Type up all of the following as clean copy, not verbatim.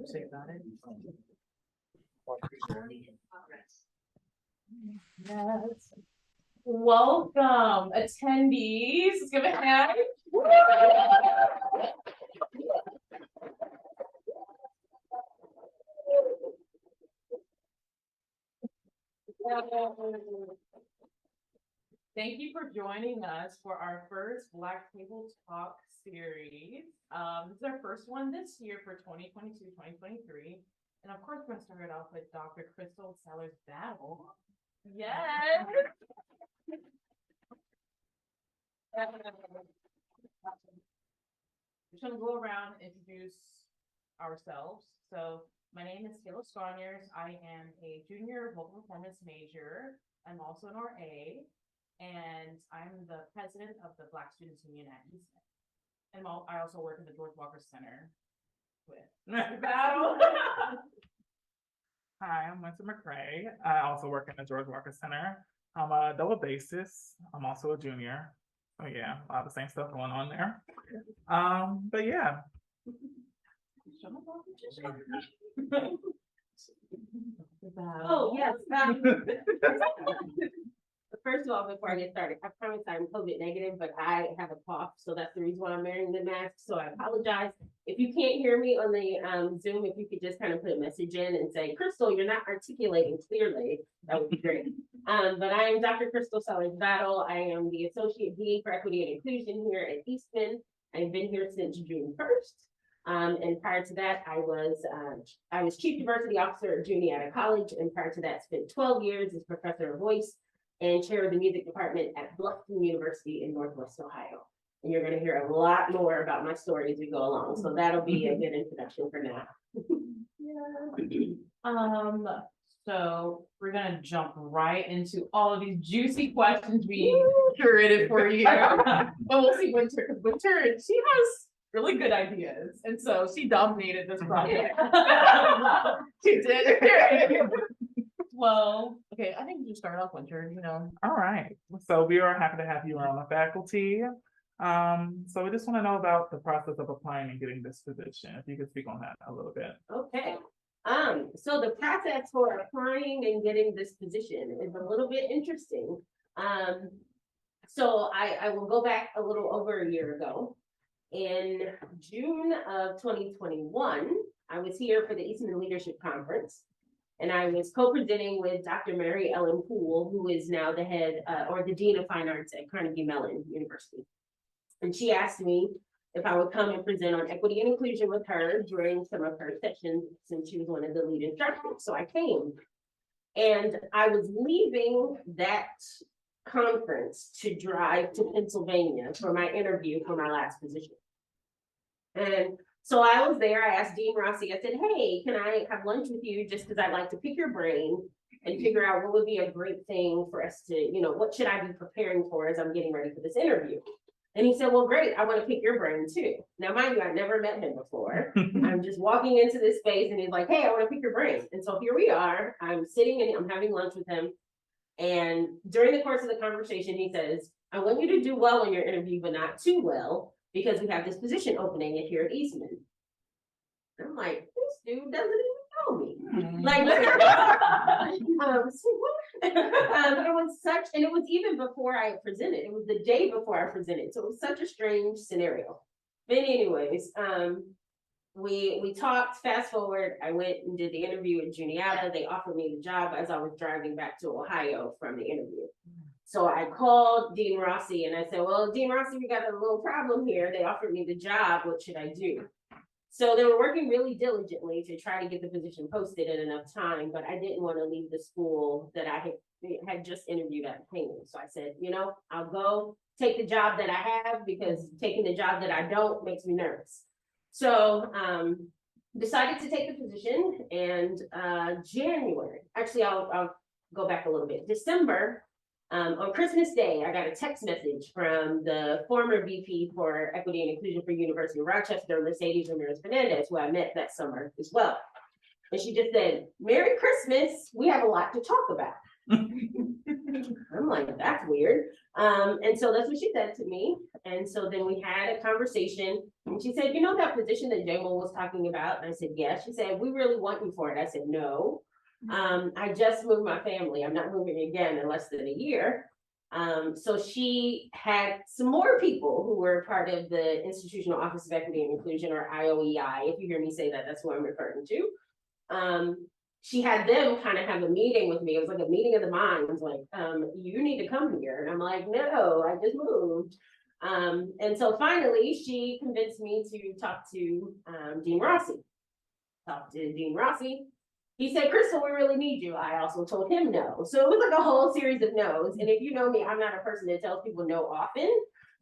Say about it. Yes. Welcome, attendees. Let's give a hand. Thank you for joining us for our first Black Table Talk series. This is our first one this year for 2022-2023. And of course, we're going to start it off with Dr. Crystal Sellers Battle. Yes. We're going to go around and introduce ourselves. So my name is Taylor Sconyers. I am a junior vocal performance major. I'm also an RA. And I'm the president of the Black Students Union at Eastman. And I also work in the George Walker Center with Battle. Hi, I'm Winter McCray. I also work in the George Walker Center. I'm a double bassist. I'm also a junior. So yeah, a lot of the same stuff going on there. But yeah. Oh, yes. First of all, before I get started, I promise I'm COVID negative, but I have a cough, so that's the reason why I'm wearing the mask. So I apologize. If you can't hear me on the Zoom, if you could just kind of put a message in and say, Crystal, you're not articulating clearly, that would be great. But I am Dr. Crystal Sellers Battle. I am the Associate Dean for Equity and Inclusion here at Eastman. I've been here since June 1st. And prior to that, I was Chief Diversity Officer at Juniata College, and prior to that, spent 12 years as Professor of Voice and chair of the music department at Bluffton University in Northwest Ohio. And you're going to hear a lot more about my story as we go along. So that'll be a good introduction for now. So we're gonna jump right into all of these juicy questions we curated for you. But we'll see Winter, because Winter, she has really good ideas. And so she dominated this project. She did. Well, okay, I think you start off, Winter, All right. So we are happy to have you on the faculty. So we just want to know about the process of applying and getting this position. If you could speak on that a little bit. Okay. So the process for applying and getting this position is a little bit interesting. So I will go back a little over a year ago. In June of 2021, I was here for the Eastman Leadership Conference. And I was co-presenting with Dr. Mary Ellen Poole, who is now the head or the Dean of Fine Arts at Carnegie Mellon University. And she asked me if I would come and present on equity and inclusion with her during some of her sessions, since she was one of the lead instructors. So I came. And I was leaving that conference to drive to Pennsylvania for my interview for my last position. And so I was there. I asked Dean Rossi, I said, hey, can I have lunch with you just because I'd like to pick your brain and figure out what would be a great thing for us to, what should I be preparing for as I'm getting ready for this interview? And he said, well, great. I want to pick your brain too. Now, mind you, I've never met him before. I'm just walking into this space and he's like, hey, I want to pick your brain. And so here we are. I'm sitting and I'm having lunch with him. And during the course of the conversation, he says, I want you to do well in your interview, but not too well, because we have this position opening here at Eastman. And I'm like, this dude doesn't even know me. Like, but it was such, and it was even before I presented. It was the day before I presented. So it was such a strange scenario. But anyways, we talked, fast forward, I went and did the interview at Juniata. They offered me the job as I was driving back to Ohio from the interview. So I called Dean Rossi and I said, well, Dean Rossi, we got a little problem here. They offered me the job. What should I do? So they were working really diligently to try to get the position posted in enough time, but I didn't want to leave the school that I had just interviewed at Payne. So I said, I'll go take the job that I have, because taking the job that I don't makes me nervous. So decided to take the position, and January, actually, I'll go back a little bit. December, on Christmas Day, I got a text message from the former VP for Equity and Inclusion for University of Rochester, Mercedes Ramirez Fernandez, who I met that summer as well. And she just said, Merry Christmas, we have a lot to talk about. I'm like, that's weird. And so that's what she said to me. And so then we had a conversation and she said, you know, that position that Jamal was talking about? And I said, yes. She said, we really want you for it. I said, no. I just moved my family. I'm not moving again in less than a year. So she had some more people who were part of the Institutional Office of Equity and Inclusion, or IOEI. If you hear me say that, that's what I'm referring to. She had them kind of have a meeting with me. It was like a meeting of the minds, like, you need to come here. And I'm like, no, I just moved. And so finally she convinced me to talk to Dean Rossi. Talked to Dean Rossi. He said, Crystal, we really need you. I also told him no. So it was like a whole series of no's. And if you know me, I'm not a person that tells people no often.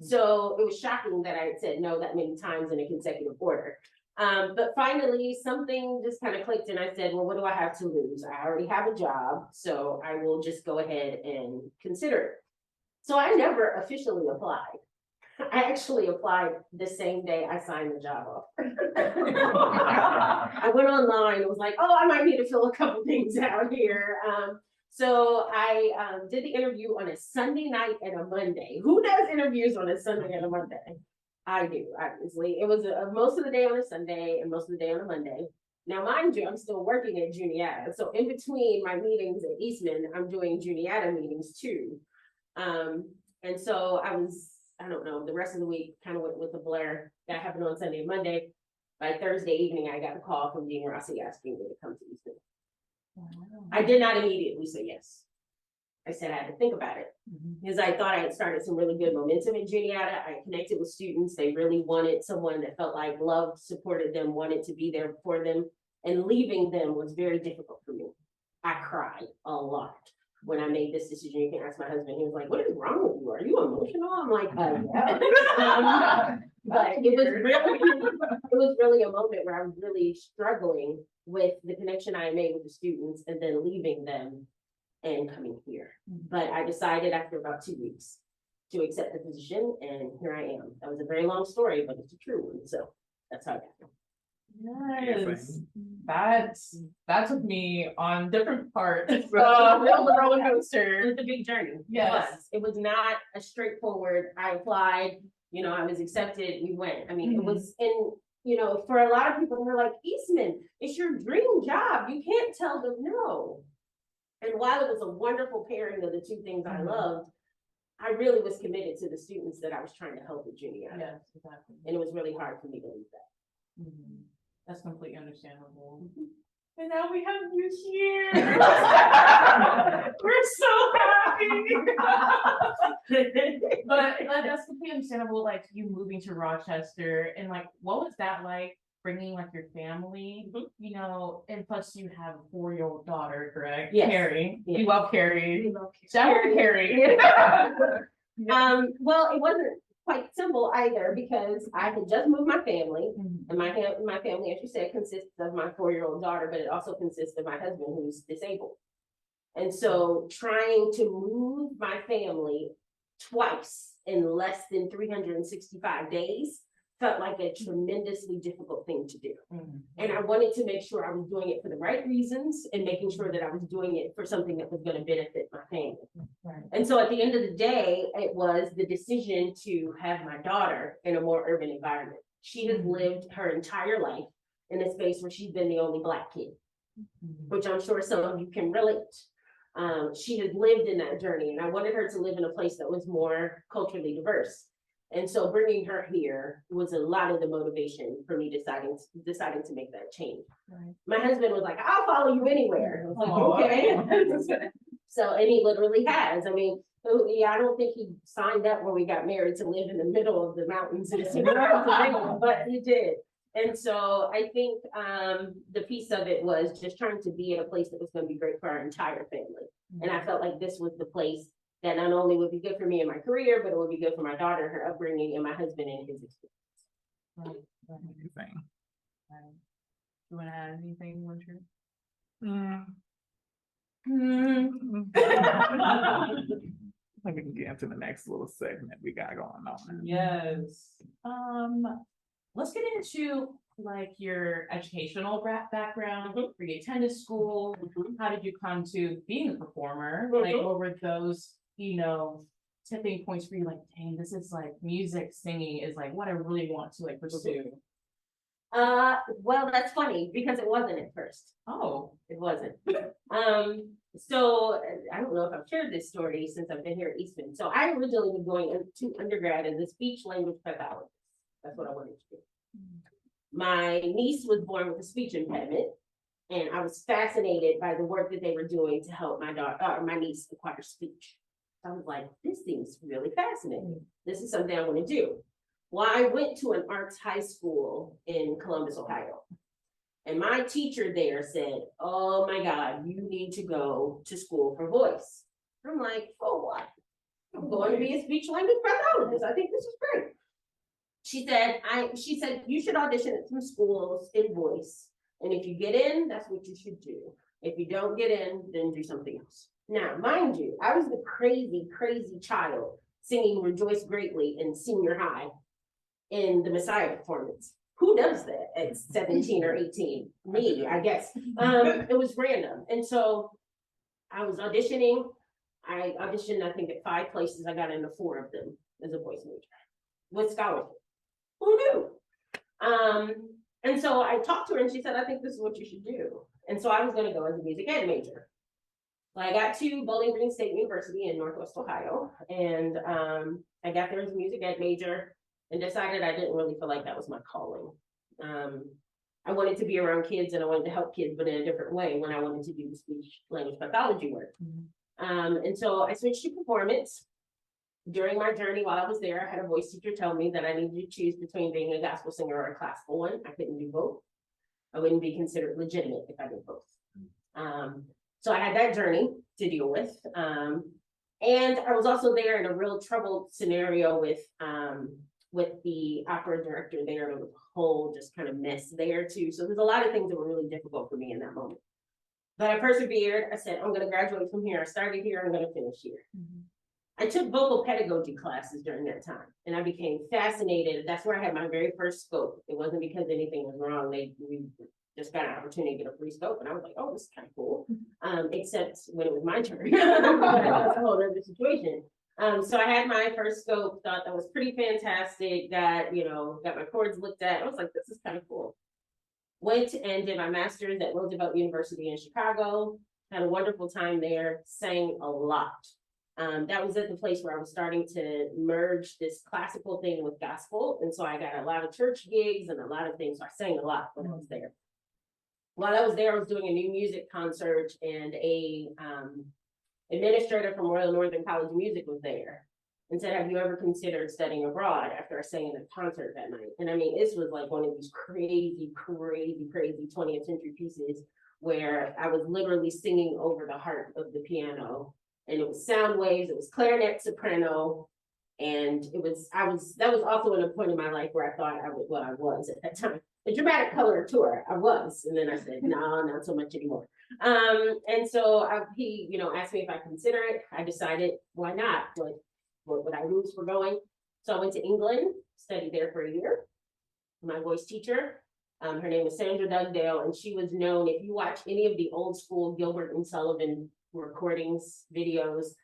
So it was shocking that I had said no that many times in a consecutive order. But finally, something just kind of clicked and I said, well, what do I have to lose? I already have a job, so I will just go ahead and consider it. So I never officially applied. I actually applied the same day I signed the job offer. I went online and was like, oh, I might need to fill a couple things out here. So I did the interview on a Sunday night and a Monday. Who does interviews on a Sunday and a Monday? I do, obviously. It was most of the day on a Sunday and most of the day on a Monday. Now, mind you, I'm still working at Juniata. So in between my meetings at Eastman, I'm doing Juniata meetings too. And so I don't know, the rest of the week kind of went with the blur. That happened on Sunday and Monday. By Thursday evening, I got a call from Dean Rossi asking me to come to Eastman. Wow. I did not immediately say yes. I said I had to think about it because I thought I had started some really good momentum in Juniata. I connected with students. They really wanted someone that felt like loved, supported them, wanted to be there for them. And leaving them was very difficult for me. I cried a lot when I made this decision. You can ask my husband. He was like, what is wrong with you? Are you emotional? I'm like, yeah. But it was really a moment where I was really struggling with the connection I made with the students and then leaving them and coming here. But I decided after about 2 weeks to accept the position, and here I am. That was a very long story, but it's a true one. So that's how I got there. Yes, that took me on different parts of the roller coaster. It was a big journey. Yes. It was not a straightforward, I applied, you know, I was accepted, we went. I mean, it was in, you know, for a lot of people, they're like, Eastman, it's your dream job. You can't tell them no. And while it was a wonderful pairing of the two things I loved, I really was committed to the students that I was trying to help with Juniata. Yes, exactly. And it was really hard for me to leave that. That's completely understandable. And now we have you here. We're so happy. But that's completely understandable, like you moving to Rochester and like, what was that like? Bringing like your family, you know, and plus you have a 4-year-old daughter, correct? Yes. Carrie. Yes. You love Carrie. We love Shout out to Carrie. Well, it wasn't quite simple either because I had just moved my family, and my family, as you said, consists of my 4-year-old daughter, but it also consists of my husband who's disabled. And so trying to move my family twice in less than 365 days felt like a tremendously difficult thing to do. And I wanted to make sure I was doing it for the right reasons and making sure that I was doing it for something that was going to benefit my family. Right. And so at the end of the day, it was the decision to have my daughter in a more urban environment. She has lived her entire life in a space where she's been the only Black kid, which I'm sure some of you can relate. She has lived in that journey, and I wanted her to live in a place that was more culturally diverse. And so bringing her here was a lot of the motivation for me deciding to make that change. Right. My husband was like, I'll follow you anywhere. I was like, okay. So, and he literally has. I mean, yeah, I don't think he signed up when we got married to live in the middle of the mountains, but he did. And so I think the piece of it was just trying to be in a place that was going to be great for our entire family. And I felt like this was the place that not only would be good for me in my career, but it would be good for my daughter, her upbringing, and my husband and his experience. Anything. You want to add anything, Richard? I think we can get into the next little segment we got going on. Yes. Let's get into like your educational background? Mhm. Were you attended school? Mhm. How did you come to being a performer? Mhm. Like, what were those, tipping points for you? Like, dang, this is like music, singing is like what I really want to like pursue. Well, that's funny because it wasn't at first. Oh, It wasn't. So I don't know if I've shared this story since I've been here at Eastman. So I originally was going to undergrad as a speech language pathologist. That's what I wanted to do. My niece was born with a speech impediment, and I was fascinated by the work that they were doing to help my niece acquire speech. I was like, this seems really fascinating. This is something I want to do. Well, I went to an arts high school in Columbus, Ohio. And my teacher there said, oh my God, you need to go to school for voice. I'm like, for what? I'm going to be a speech language pathologist. I think this is great. She said, you should audition at some schools in voice. And if you get in, that's what you should do. If you don't get in, then do something else. Now, mind you, I was the crazy, crazy child singing Rejoice Greatly in senior high in the Messiah performance. Who does that at 17 or 18? Me, I guess. It was random. And so I was auditioning. I auditioned, I think, at 5 places. I got into 4 of them as a voice major with scholarship. Who knew? And so I talked to her and she said, I think this is what you should do. And so I was going to go as a music ed major. Well, I got to Bowling Green State University in Northwest Ohio, and I got there as a music ed major and decided I didn't really feel like that was my calling. I wanted to be around kids and I wanted to help kids, but in a different way when I wanted to do the speech language pathology work. And so I switched to performance. During my journey while I was there, I had a voice teacher tell me that I needed to choose between being a gospel singer or a classical one. I couldn't do both. I wouldn't be considered legitimate if I did both. So I had that journey to deal with. And I was also there in a real troubled scenario with the opera director there. There was a whole just kind of mess there too. So there's a lot of things that were really difficult for me in that moment. But I persevered. I said, I'm going to graduate from here. I started here. I'm going to finish here. I took vocal pedagogy classes during that time, and I became fascinated. That's where I had my very first scope. It wasn't because anything was wrong. We just got an opportunity to get a free scope, and I was like, oh, this is kind of cool. Except when it was my turn. That's a whole other situation. So I had my first scope, thought that was pretty fantastic, got my chords looked at. I was like, this is kind of cool. Went and did my master's at Roosevelt University in Chicago, had a wonderful time there, sang a lot. That was at the place where I was starting to merge this classical thing with gospel. And so I got a lot of church gigs and a lot of things. So I sang a lot when I was there. While I was there, I was doing a new music concert, and a administrator from Royal Northern College of Music was there and said, have you ever considered studying abroad, after I sang in a concert that night? And I mean, this was like one of these crazy 20th century pieces where I was literally singing over the heart of the piano. And it was sound waves, it was clarinet soprano, and that was also an point in my life where I thought I was at that time. The dramatic color tour, I was, and then I said, no, not so much anymore. And so he, asked me if I consider it. I decided, why not? What would I lose for going? So I went to England, studied there for a year. My voice teacher, her name was Sandra Dugdale, and she was known, if you watch any of the old school Gilbert and Sullivan recordings, videos,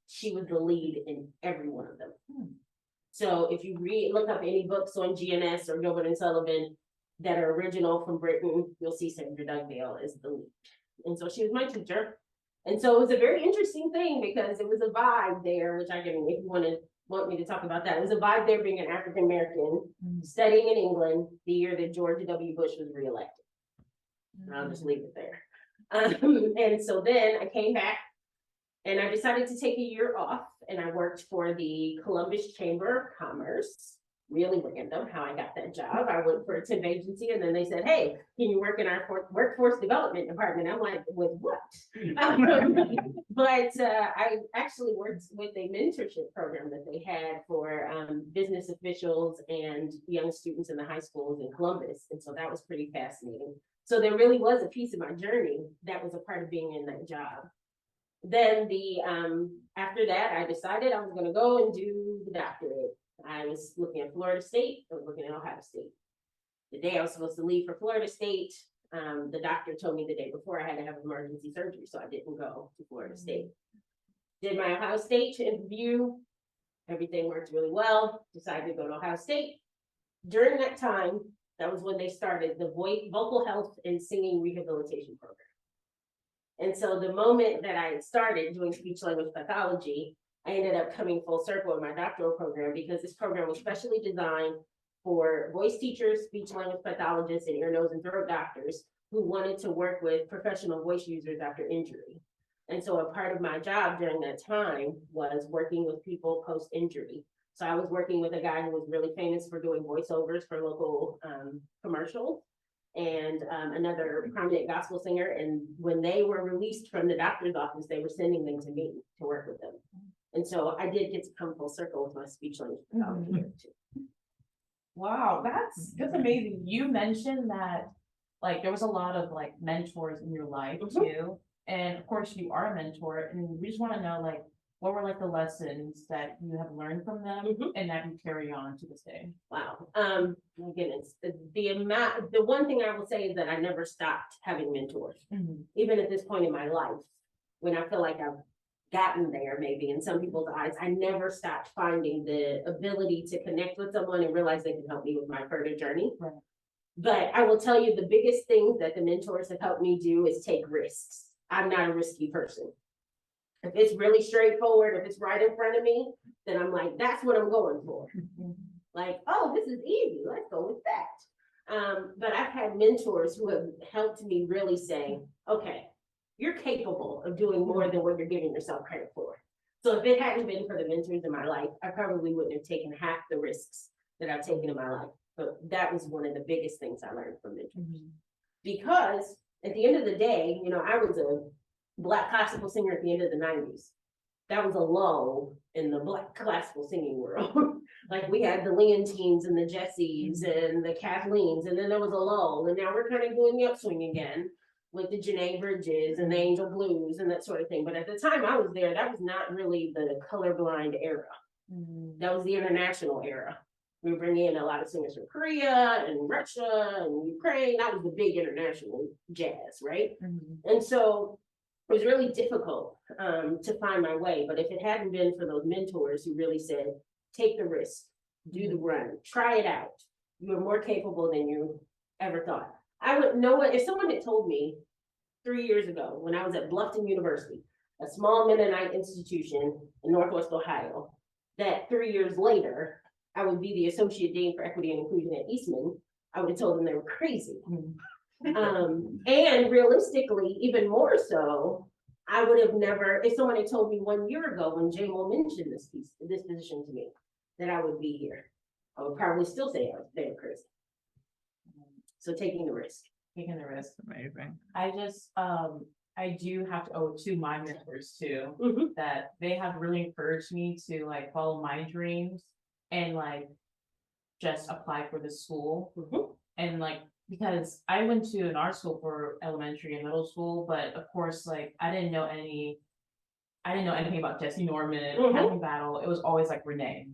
she was the lead in every one of them. So if you look up any books on GNS or Gilbert and Sullivan that are original from Britain, you'll see Sandra Dugdale as the lead. And so she was my teacher. And so it was a very interesting thing because it was a vibe there, which if you want me to talk about that, it was a vibe there being an African American studying in England the year that George W. Bush was reelected. I'll just leave it there. And so then I came back and I decided to take a year off, and I worked for the Columbus Chamber of Commerce. Really random how I got that job. I went for a temp agency, and then they said, hey, can you work in our workforce development department? I'm like, with what? But I actually worked with a mentorship program that they had for business officials and young students in the high schools in Columbus. And so that was pretty fascinating. So there really was a piece of my journey that was a part of being in that job. Then after that, I decided I was going to go and do the doctorate. I was looking at Florida State, I was looking at Ohio State. The day I was supposed to leave for Florida State, the doctor told me the day before I had to have emergency surgery, so I didn't go to Florida State. Did my Ohio State interview. Everything worked really well. Decided to go to Ohio State. During that time, that was when they started the vocal health and singing rehabilitation program. And so the moment that I started doing speech language pathology, I ended up coming full circle in my doctoral program because this program was specially designed for voice teachers, speech language pathologists, and ear, nose, and throat doctors who wanted to work with professional voice users after injury. And so a part of my job during that time was working with people post-injury. So I was working with a guy who was really famous for doing voiceovers for local commercials, and another prominent gospel singer. And when they were released from the doctor's office, they were sending them to me to work with them. And so I did get to come full circle with my speech language pathology work too. Wow, that's amazing. You mentioned that like there was a lot of like mentors in your life too. And of course you are a mentor, and we just want to know like what were like the lessons that you have learned from them and that you carry on to this day? Wow. My goodness. The one thing I will say is that I never stopped having mentors. Even at this point in my life, when I feel like I've gotten there, maybe in some people's eyes, I never stopped finding the ability to connect with someone and realize they can help me with my further journey. Right. But I will tell you the biggest thing that the mentors have helped me do is take risks. I'm not a risky person. If it's really straightforward, if it's right in front of me, then I'm like, that's what I'm going for. Like, oh, this is easy. Let's go with that. But I've had mentors who have helped me really say, okay, you're capable of doing more than what you're giving yourself credit for. So if it hadn't been for the mentors in my life, I probably wouldn't have taken half the risks that I've taken in my life. But that was one of the biggest things I learned from mentors. Because at the end of the day, you know, I was a Black classical singer at the end of the 90s. That was a lull in the Black classical singing world. Like we had the Leontines and the Jessies and the Kathleen's, and then there was a lull, and now we're kind of doing the upswing again with the Janae Bridges and the Angel Blues and that sort of thing. But at the time I was there, that was not really the colorblind era. That was the international era. We were bringing in a lot of singers from Korea and Russia and Ukraine. That was the big international jazz, right? And so it was really difficult to find my way. But if it hadn't been for those mentors who really said, take the risk, do the run, try it out, you are more capable than you ever thought. I would know it if someone had told me 3 years ago when I was at Bluffton University, a small Mennonite institution in Northwest Ohio, that 3 years later, I would be the Associate Dean for Equity and Inclusion at Eastman, I would have told them they were crazy. And realistically, even more so, I would have never, if someone had told me 1 year ago when JMO mentioned this position to me, that I would be here, I would probably still say they were crazy. So taking the risk. Taking the risk. Amazing. I just, I do have to owe it to my mentors too, that they have really encouraged me to like follow my dreams and like just apply for the school. And like, because I went to an art school for elementary and middle school, but of course, like I didn't know anything about Jesse Norman, Kathy Battle. It was always like Renee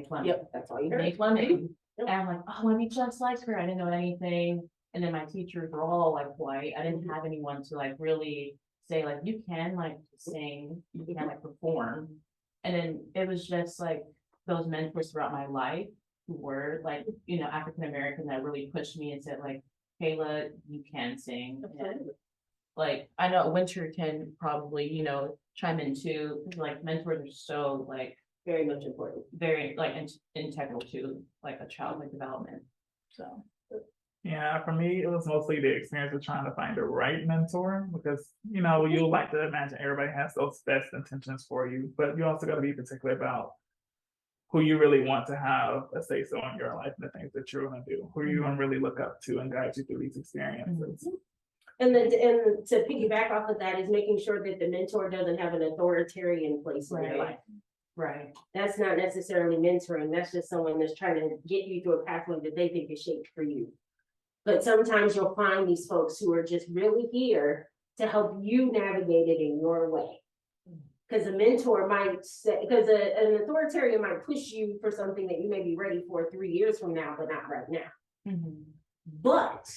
Fleming. Yep, that's all you heard. Renee Fleming. And I'm like, oh, let me just like her. I didn't know anything. And then my teachers were all like white. I didn't have anyone to like really say like, you can like sing, you can like perform. And then it was just like those mentors throughout my life who were like, you know, African American that really pushed me and said like, Kayla, you can sing. And, like, I know Winter can probably, you know, chime in too. Like mentors are so like Very much important. very like integral to like a childhood development. So Yeah, for me, it was mostly the experience of trying to find the right mentor because, you know, you like to imagine everybody has those best intentions for you, but you also got to be particular about who you really want to have a say so in your life and the things that you're going to do, who you're going to really look up to and guide you through these experiences. And then and to piggyback off of that is making sure that the mentor doesn't have an authoritarian place in your life. right. That's not necessarily mentoring. That's just someone that's trying to get you through a pathway that they think is shaped for you. But sometimes you'll find these folks who are just really here to help you navigate it in your way. Because a mentor might say, because an authoritarian might push you for something that you may be ready for 3 years from now, but not right now. But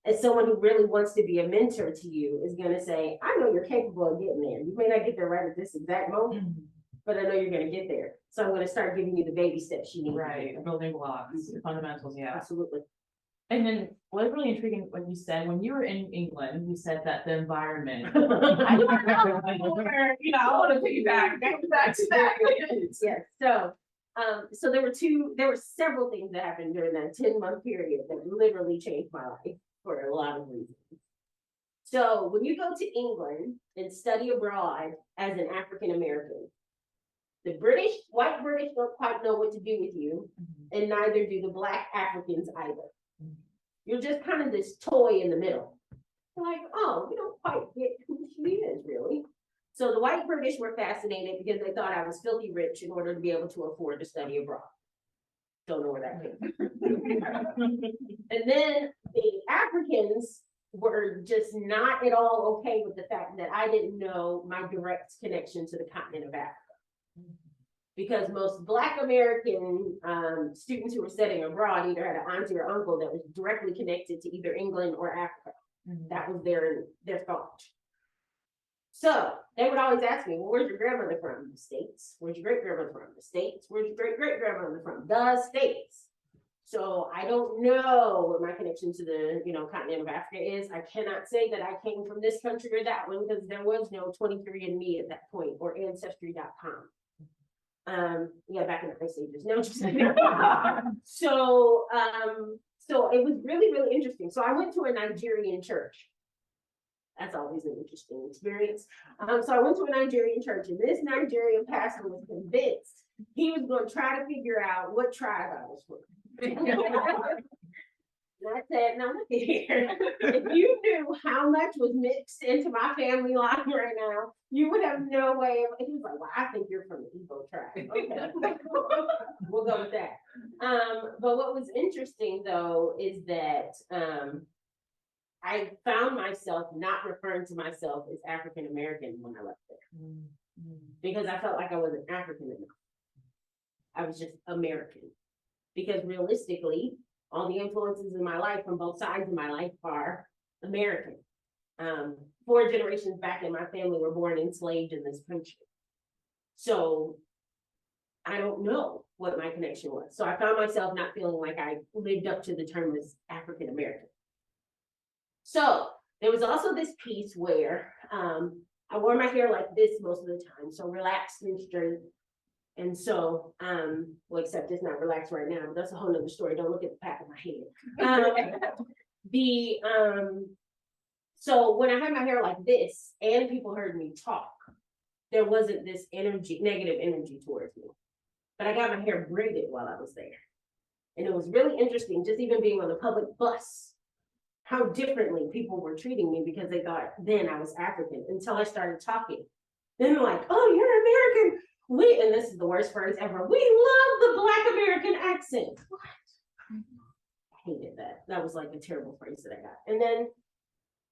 as someone who really wants to be a mentor to you is going to say, I know you're capable of getting there. You may not get there right at this exact moment, but I know you're going to get there. So I'm going to start giving you the baby steps you need. Right, building blocks, fundamentals, yeah. Absolutely. And then what's really intriguing, what you said, when you were in England, you said that the environment. I don't know where, you know, I want to piggyback back to that. Yes, so there were several things that happened during that 10-month period that literally changed my life for a lot of reasons. So when you go to England and study abroad as an African American, the white British don't quite know what to do with you, and neither do the Black Africans either. You're just kind of this toy in the middle. You're like, oh, we don't quite get who she is, really. So the white British were fascinated because they thought I was filthy rich in order to be able to afford to study abroad. Don't know where that came from. And then the Africans were just not at all okay with the fact that I didn't know my direct connection to the continent of Africa. Because most Black American students who were studying abroad either had an auntie or uncle that was directly connected to either England or Africa. That was their thought. So they would always ask me, well, where's your grandmother from? The States. Where's your great grandmother from? The States. Where's your great great grandmother from? The States. So I don't know what my connection to the continent of Africa is. I cannot say that I came from this country or that one because there was no 23andMe at that point or Ancestry.com. Yeah, back in the ice ages. No, just so it was really, really interesting. So I went to a Nigerian church. That's always an interesting experience. So I went to a Nigerian church, and this Nigerian pastor was convinced he was going to try to figure out what tribe I was from. And I said, now look here, if you knew how much was mixed into my family line right now, you would have no way of, he was like, well, I think you're from the Igbo tribe. Okay, we'll go with that. But what was interesting though, is that I found myself not referring to myself as African American when I left there. Because I felt like I wasn't African enough. I was just American. Because realistically, all the influences in my life from both sides of my life are American. 4 generations back in my family were born enslaved in this country. So I don't know what my connection was. So I found myself not feeling like I lived up to the term as African American. So there was also this piece where I wore my hair like this most of the time, so relaxed and straight. And so, well, except it's not relaxed right now, but that's a whole nother story. Don't look at the back of my head. So when I had my hair like this and people heard me talk, there wasn't this negative energy towards me. But I got my hair braided while I was there. And it was really interesting, just even being on the public bus, how differently people were treating me because they thought then I was African until I started talking. Then they're like, oh, you're American. And this is the worst phrase ever. We love the Black American accent. What? I hated that. That was like a terrible phrase that I got. And then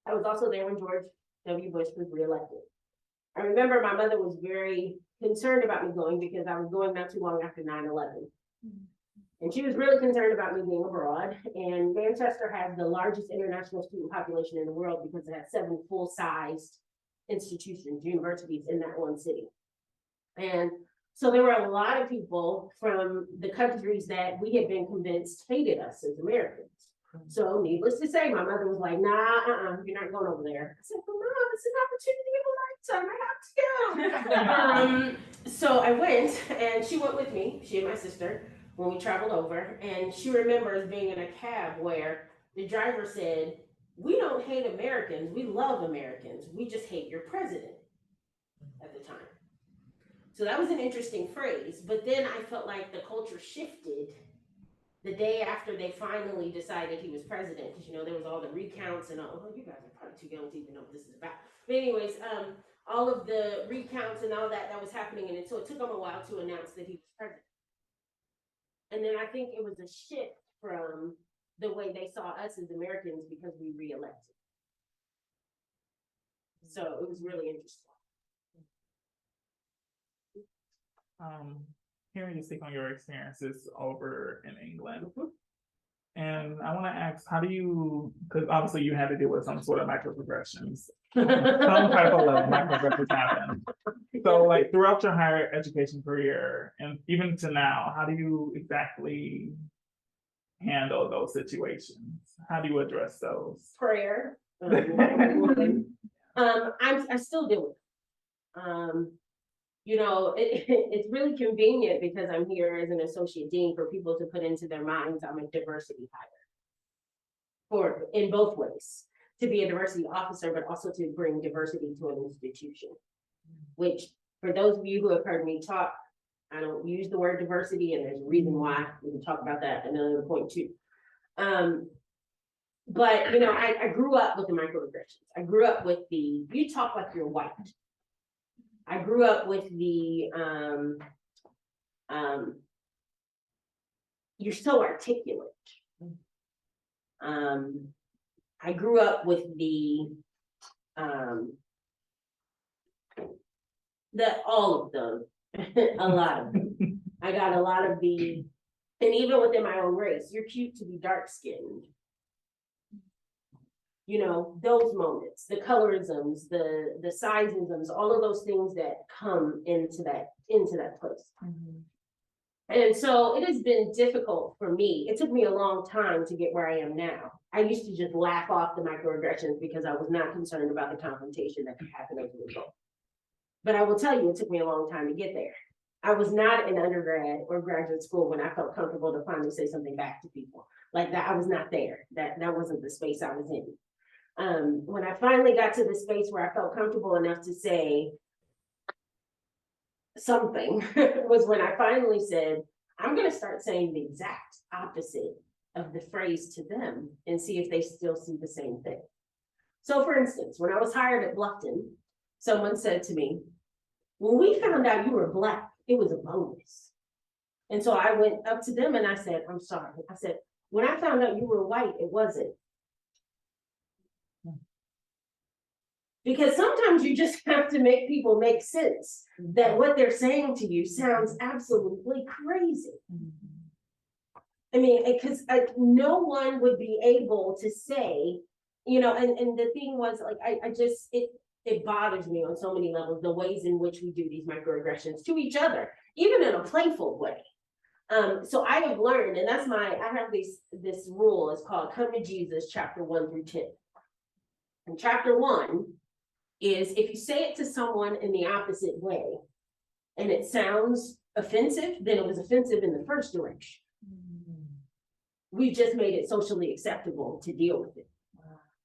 I was also there when George W. Bush was reelected. I remember my mother was very concerned about me going because I was going not too long after 9/11. And she was really concerned about me being abroad. And Manchester has the largest international student population in the world because it has 7 full-sized institutions, universities in that one city. And so there were a lot of people from the countries that we had been convinced hated us as Americans. So needless to say, my mother was like, nah, you're not going over there. I said, well, Mom, it's an opportunity of a lifetime. I have to go. So I went and she went with me, she and my sister, when we traveled over. And she remembers being in a cab where the driver said, we don't hate Americans, we love Americans. We just hate your president at the time. So that was an interesting phrase, but then I felt like the culture shifted the day after they finally decided he was president, because there was all the recounts and all. Oh, you guys are probably too young to even know what this is about. But anyways, all of the recounts and all that was happening, and so it took them a while to announce that he was president. And then I think it was a shift from the way they saw us as Americans because we reelected. So it was really interesting. Hearing you speak on your experiences over in England, And I want to ask, how do you, because obviously you had to deal with some sort of microaggressions, some type of microaggressions happen. So like throughout your higher education career and even to now, how do you exactly handle those situations? How do you address those? Prayer. I still do it. It's really convenient because I'm here as an associate dean for people to put into their minds I'm a diversity hire. In both ways, to be a diversity officer, but also to bring diversity to an institution. Which, for those of you who have heard me talk, I don't use the word diversity, and there's a reason why. We can talk about that another point too. But I grew up with the microaggressions. I grew up with the you talk like you're white. I grew up with the you're so articulate. I grew up with the all of them, a lot of them. I got a lot of the, and even within my own race, you're cute to be dark skinned. Those moments, the colorisms, the sizeisms, all of those things that come into that place. Mm-hmm. And so it has been difficult for me. It took me a long time to get where I am now. I used to just laugh off the microaggressions because I was not concerned about the confrontation that could happen as a result. But I will tell you, it took me a long time to get there. I was not in undergrad or graduate school when I felt comfortable to finally say something back to people like that. I was not there. That wasn't the space I was in. When I finally got to the space where I felt comfortable enough to say something was when I finally said, I'm going to start saying the exact opposite of the phrase to them and see if they still see the same thing. So for instance, when I was hired at Bluffton, someone said to me, when we found out you were Black, it was a bonus. And so I went up to them and I said, I'm sorry. I said, when I found out you were white, it wasn't. Because sometimes you just have to make people make sense that what they're saying to you sounds absolutely crazy. I mean, because no one would be able to say, and the thing was like, it bothers me on so many levels, the ways in which we do these microaggressions to each other, even in a playful way. So I have learned, and I have this rule, it's called Come to Jesus, chapter 1 through 10. And chapter 1 is if you say it to someone in the opposite way and it sounds offensive, then it was offensive in the first direction. We just made it socially acceptable to deal with it.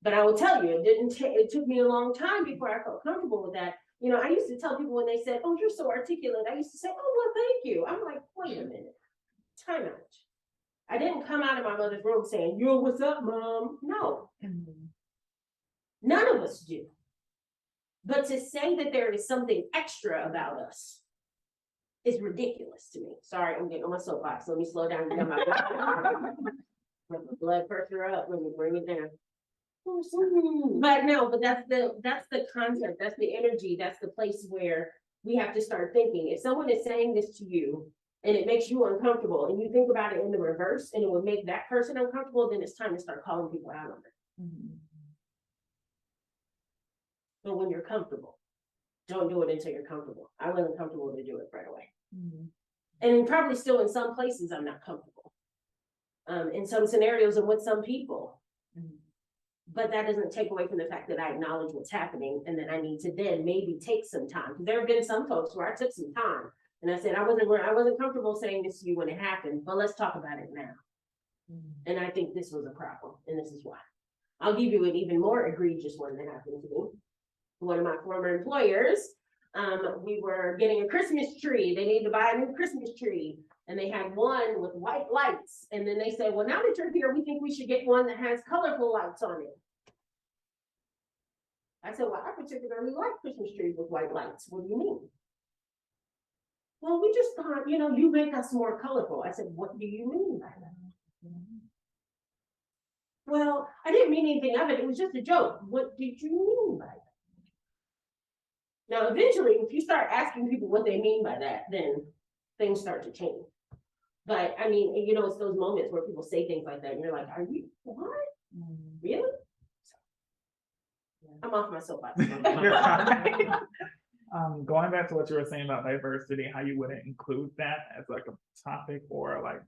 But I will tell you, it took me a long time before I felt comfortable with that. I used to tell people when they said, oh, you're so articulate, I used to say, oh, well, thank you. I'm like, wait a minute, time out. I didn't come out of my mother's room saying, yo, what's up, mom? No. None of us do. But to say that there is something extra about us is ridiculous to me. Sorry, I'm getting on my soapbox. Let me slow down and get my blood pressure up. Let me bring it down. But that's the concept. That's the energy. That's the place where we have to start thinking. If someone is saying this to you and it makes you uncomfortable, and you think about it in the reverse, and it would make that person uncomfortable, then it's time to start calling people out on it. But when you're comfortable, don't do it until you're comfortable. I wasn't comfortable to do it right away. And probably still in some places, I'm not comfortable. In some scenarios and with some people. But that doesn't take away from the fact that I acknowledge what's happening and then I need to then maybe take some time. There have been some folks where I took some time and I said, I wasn't comfortable saying this to you when it happened, but let's talk about it now. And I think this was a problem, and this is why. I'll give you an even more egregious one that happened to me. One of my former employers, we were getting a Christmas tree. They needed to buy a new Christmas tree. And they had one with white lights. And then they said, well, now that you're here, we think we should get one that has colorful lights on it. I said, well, I particularly like Christmas trees with white lights. What do you mean? Well, we just thought, you make us more colorful. I said, what do you mean by that? Well, I didn't mean anything of it. It was just a joke. What did you mean by that? Now, eventually, if you start asking people what they mean by that, then things start to change. But I mean, you know, it's those moments where people say things like that and you're like, are you, what? Really? I'm off my soapbox. Going back to what you were saying about diversity, how you wouldn't include that as like a topic or like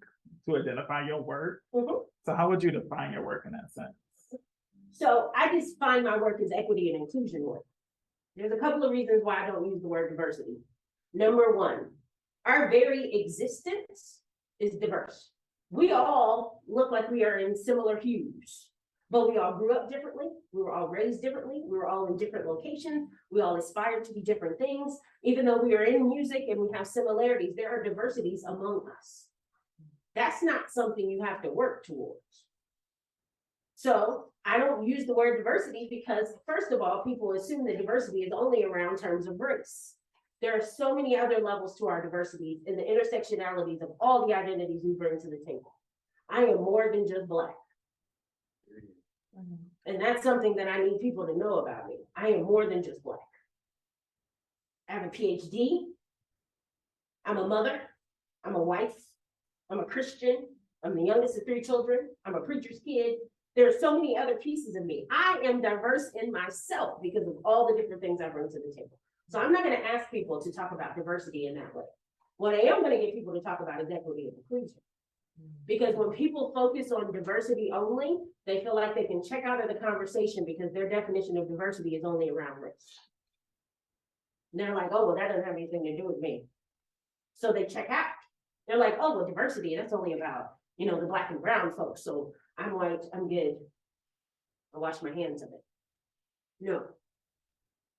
to identify your work. Mhm. So how would you define your work in that sense? So I just find my work as equity and inclusion work. There's a couple of reasons why I don't use the word diversity. Number one, our very existence is diverse. We all look like we are in similar hues, but we all grew up differently. We were all raised differently. We were all in different locations. We all aspired to be different things. Even though we are in music and we have similarities, there are diversities among us. That's not something you have to work towards. So I don't use the word diversity because, first of all, people assume that diversity is only around terms of race. There are so many other levels to our diversity and the intersectionalities of all the identities we bring to the table. I am more than just Black. And that's something that I need people to know about me. I am more than just Black. I have a PhD. I'm a mother. I'm a wife. I'm a Christian. I'm the youngest of 3 children. I'm a preacher's kid. There are so many other pieces of me. I am diverse in myself because of all the different things I bring to the table. So I'm not going to ask people to talk about diversity in that way. What I am going to get people to talk about is equity and inclusion. Because when people focus on diversity only, they feel like they can check out of the conversation because their definition of diversity is only around race. And they're like, oh, well, that doesn't have anything to do with me. So they check out. They're like, oh, well, diversity, that's only about, you know, the Black and brown folks. So I'm white, I'm good. I wash my hands of it. No.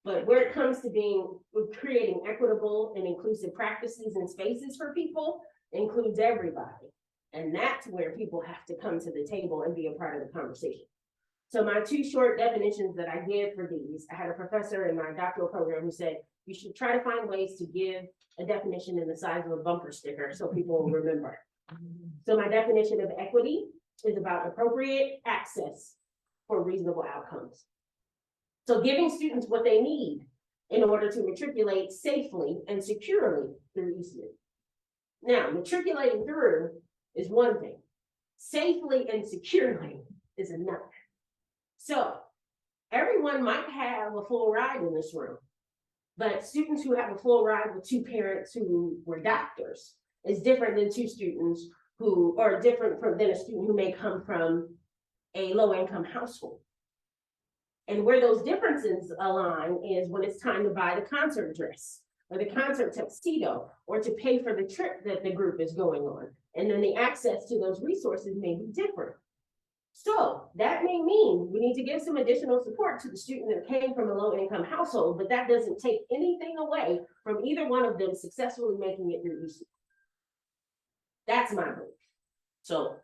But where it comes to creating equitable and inclusive practices and spaces for people, includes everybody. And that's where people have to come to the table and be a part of the conversation. So my 2 short definitions that I give for these, I had a professor in my doctoral program who said, you should try to find ways to give a definition in the size of a bumper sticker so people will remember. So my definition of equity is about appropriate access for reasonable outcomes. So giving students what they need in order to matriculate safely and securely through Eastman. Now, matriculating through is one thing. Safely and securely is another. So everyone might have a full ride in this room, but students who have a full ride with 2 parents who were doctors is different than 2 students who are different than a student who may come from a low-income household. And where those differences align is when it's time to buy the concert dress or the concert tuxedo or to pay for the trip that the group is going on. And then the access to those resources may be different. So that may mean we need to give some additional support to the student that came from a low-income household, but that doesn't take anything away from either one of them successfully making it through Eastman. That's my belief. So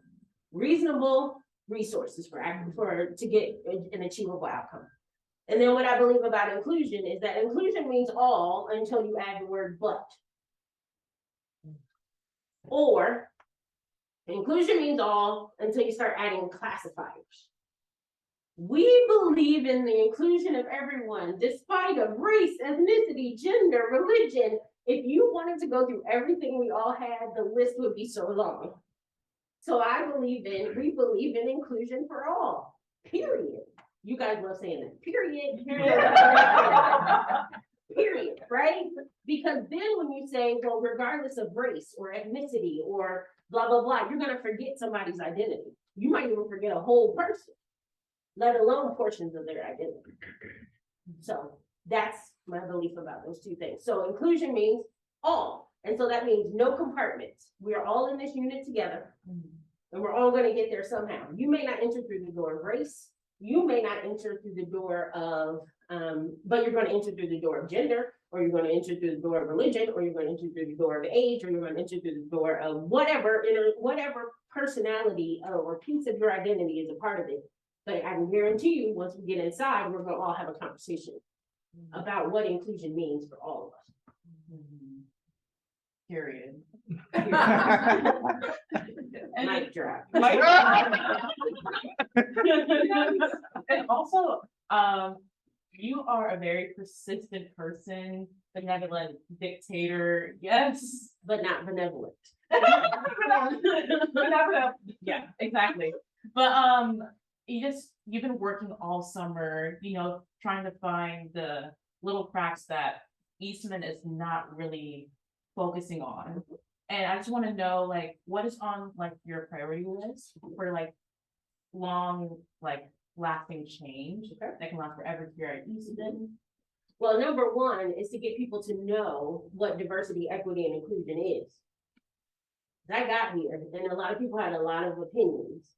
reasonable resources to get an achievable outcome. And then what I believe about inclusion is that inclusion means all until you add the word but. Or inclusion means all until you start adding classifiers. We believe in the inclusion of everyone, despite of race, ethnicity, gender, religion. If you wanted to go through everything we all had, the list would be so long. So we believe in inclusion for all, period. You guys love saying that, period. Period, right? Because then when you say, well, regardless of race or ethnicity or blah, blah, blah, you're gonna forget somebody's identity. You might even forget a whole person, let alone portions of their identity. So that's my belief about those 2 things. So inclusion means all. And so that means no compartments. We are all in this unit together and we're all going to get there somehow. You may not enter through the door of race. You may not enter through the door of, but you're going to enter through the door of gender, or you're going to enter through the door of religion, or you're going to enter through the door of age, or you're going to enter through the door of whatever personality or piece of your identity is a part of it. But I can guarantee you, once we get inside, we're going to all have a conversation about what inclusion means for all of us. Period. Mic drop. And also, you are a very persistent person, benevolent dictator, yes. But not benevolent. Yeah, exactly. But you've been working all summer, trying to find the little cracks that Eastman is not really focusing on. And I just want to know, like, what is on like your priority list for like long, like lasting change that can last forever here at Eastman? Well, number one is to get people to know what diversity, equity, and inclusion is. I got here, and a lot of people had a lot of opinions.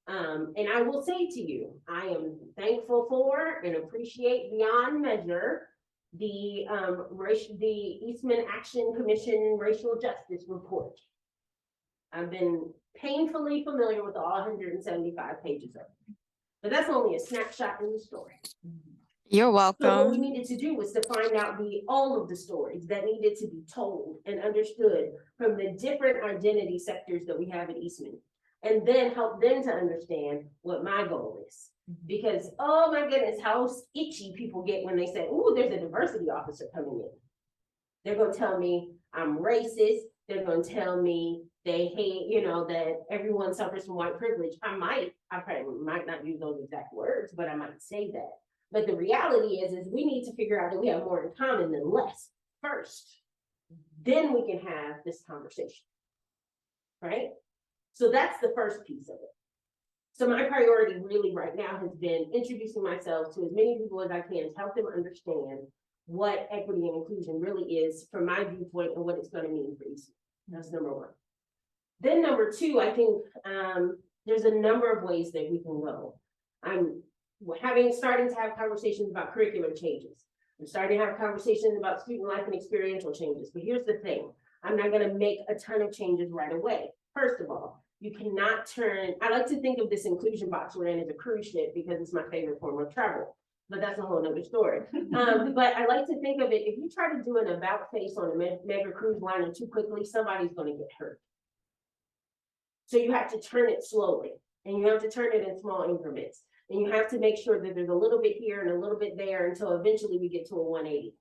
And I will say to you, I am thankful for and appreciate beyond measure the Eastman Action Commission Racial Justice Report. I've been painfully familiar with all 175 pages of it, but that's only a snapshot in the story. You're welcome. So what we needed to do was to find out all of the stories that needed to be told and understood from the different identity sectors that we have at Eastman, and then help them to understand what my goal is. Because, oh my goodness, how itchy people get when they say, oh, there's a diversity officer coming in. They're going to tell me I'm racist. They're going to tell me they hate, that everyone suffers from white privilege. I probably might not use those exact words, but I might say that. But the reality is we need to figure out that we have more in common than less first. Then we can have this conversation, right? So that's the first piece of it. So my priority really right now has been introducing myself to as many people as I can to help them understand what equity and inclusion really is from my viewpoint and what it's going to mean for Eastman. That's number one. Then number two, I think there's a number of ways that we can go. I'm starting to have conversations about curriculum changes. I'm starting to have conversations about student life and experiential changes. But here's the thing. I'm not going to make a ton of changes right away. First of all, you cannot I like to think of this inclusion box we're in as a cruise ship because it's my favorite form of travel, but that's a whole nother story. But I like to think of it, if you try to do an about face on a mega cruise liner too quickly, somebody's going to get hurt. So you have to turn it slowly, and you have to turn it in small increments. And you have to make sure that there's a little bit here and a little bit there until eventually we get to a 180.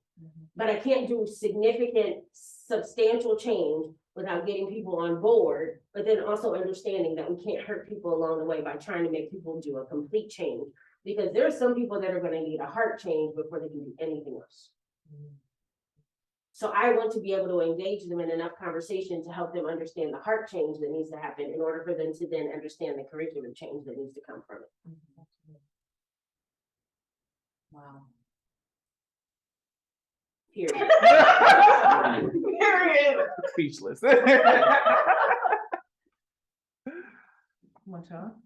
But I can't do significant, substantial change without getting people on board, but then also understanding that we can't hurt people along the way by trying to make people do a complete change. Because there are some people that are going to need a heart change before they can do anything else. So I want to be able to engage them in enough conversation to help them understand the heart change that needs to happen in order for them to then understand the curriculum change that needs to come from it. Wow. Period. Period. Speechless. What's up?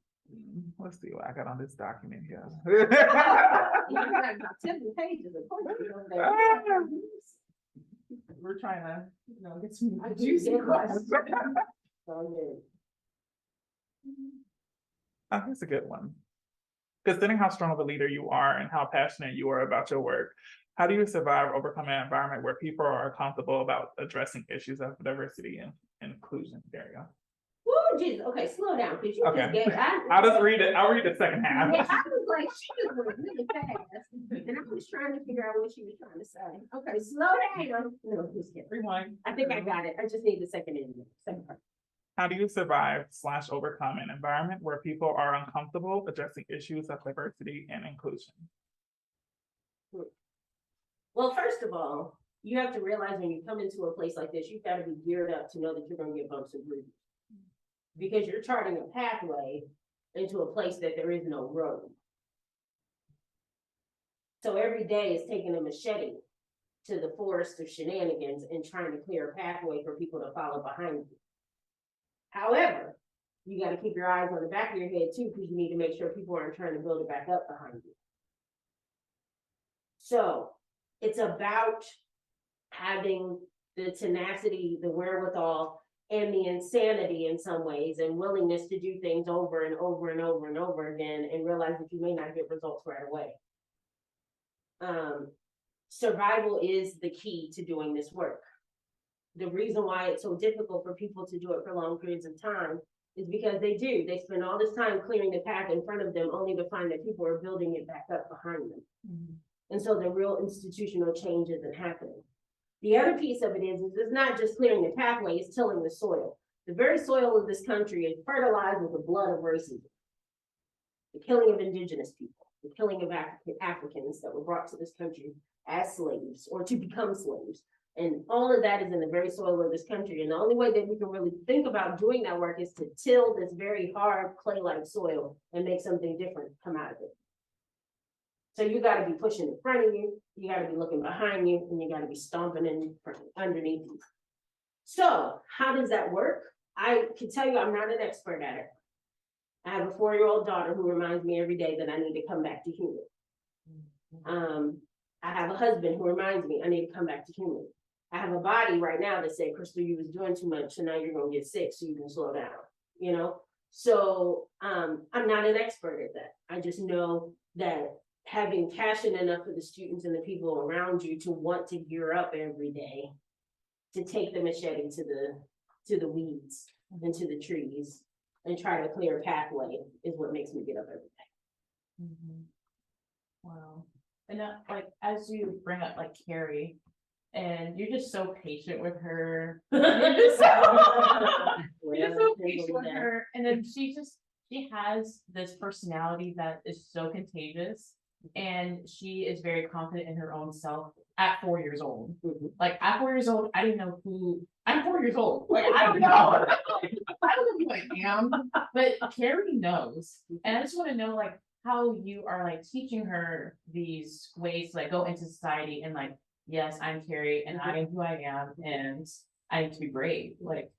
Let's see what I got on this document here. You got about 7 pages of poetry on there. We're trying to, get some juicy juicy questions. questions. That's a good one. Considering how strong of a leader you are and how passionate you are about your work, how do you survive or overcome an environment where people are comfortable about addressing issues of diversity and inclusion? There you go. Woo, Jesus. Okay, slow down, because you Okay. just gave. I'll just read it. I'll read the second half. Yeah, I was like, she just went really fast, and I was trying to figure out what she was trying to say. Okay, slow down. No, just kidding. Rewind. I think I got it. I just need the second part. How do you survive / overcome an environment where people are uncomfortable addressing issues of diversity and inclusion? Well, first of all, you have to realize when you come into a place like this, you've got to be geared up to know that you're going to get bumps and bruises. Because you're charting a pathway into a place that there is no road. So every day is taking a machete to the forest of shenanigans and trying to clear a pathway for people to follow behind you. However, you got to keep your eyes on the back of your head too, because you need to make sure people aren't trying to build it back up behind you. So it's about having the tenacity, the wherewithal, and the insanity in some ways, and willingness to do things over and over and over and over again, and realize that you may not get results right away. Survival is the key to doing this work. The reason why it's so difficult for people to do it for long periods of time is because they spend all this time clearing the path in front of them, only to find that people are building it back up behind them. And so the real institutional change isn't happening. The other piece of it is it's not just clearing the pathway, it's tilling the soil. The very soil of this country is fertilized with the blood of racism. The killing of indigenous people, the killing of Africans that were brought to this country as slaves or to become slaves. And all of that is in the very soil of this country. And the only way that we can really think about doing that work is to till this very hard clay-like soil and make something different come out of it. So you got to be pushing in front of you, you got to be looking behind you, and you got to be stomping in underneath you. So how does that work? I can tell you I'm not an expert at it. I have a 4-year-old daughter who reminds me every day that I need to come back to human. I have a husband who reminds me I need to come back to human. I have a body right now that said, Crystal, you was doing too much, so now you're gonna get sick, so you can slow down, you know? So I'm not an expert at that. I just know that having passion enough for the students and the people around you to want to gear up every day, to take the machete to the weeds and to the trees and try to clear a pathway is what makes me get up every day. Wow. And like, as you bring up like Carrie, and you're just so patient with her. You're just so patient with her. And then she has this personality that is so contagious. And she is very confident in her own self at 4 years old. Like at 4 years old, I didn't know who I'm 4 years old. Like I don't know. I don't know who I am. But Carrie knows. And I just want to know like how you are like teaching her these ways to like go into society and like, yes, I'm Carrie and I am who I am and I need to be brave. Like,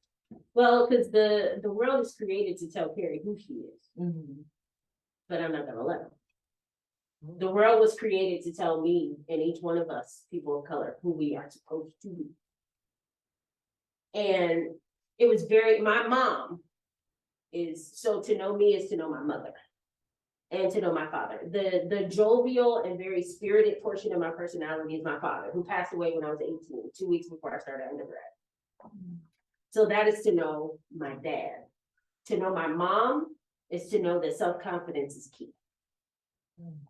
well, because the world is created to tell Carrie who she is, but I'm not gonna let her. The world was created to tell me and each one of us, people of color, who we are supposed to be. And it was my mom so to know me is to know my mother. And to know my father. The jovial and very spirited portion of my personality is my father, who passed away when I was 18, 2 weeks before I started undergrad. So that is to know my dad. To know my mom is to know that self-confidence is key.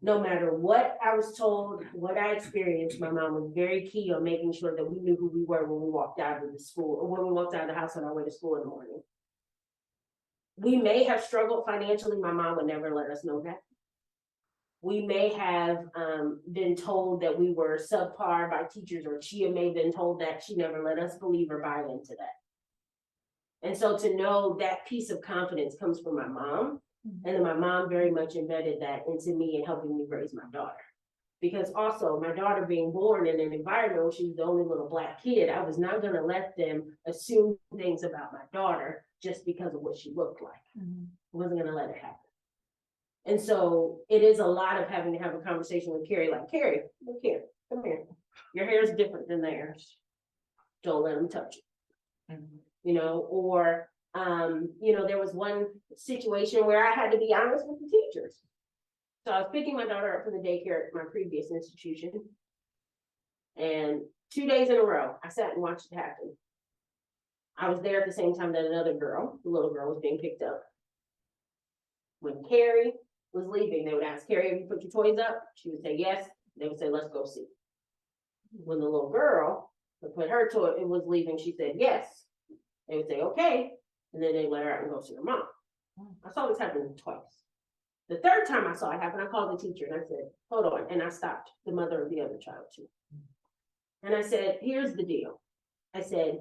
No matter what I was told, what I experienced, my mom was very key on making sure that we knew who we were when we walked out of the school, or when we walked out of the house on our way to school in the morning. We may have struggled financially. My mom would never let us know that. We may have been told that we were subpar by teachers, or she may have been told that. She never let us believe or buy into that. And so to know that piece of confidence comes from my mom, and then my mom very much embedded that into me and helping me raise my daughter. Because also my daughter being born in an environment where she was the only little Black kid, I was not gonna let them assume things about my daughter just because of what she looked like. I wasn't gonna let it happen. And so it is a lot of having to have a conversation with Carrie, like, Carrie, look here, come here. Your hair is different than theirs. Don't let them touch it. You know, or, you know, there was one situation where I had to be honest with the teachers. So I was picking my daughter up from the daycare at my previous institution. And 2 days in a row, I sat and watched it happen. I was there at the same time that another girl, the little girl, was being picked up. When Carrie was leaving, they would ask, Carrie, have you put your toys up? She would say yes. They would say, let's go see. When the little girl would put her toy, it was leaving, she said yes. They would say, okay. And then they let her out and go see her mom. I saw this happen twice. The third time I saw it happen, I called the teacher and I said, hold on. And I stopped the mother of the other child too. And I said, here's the deal. I said,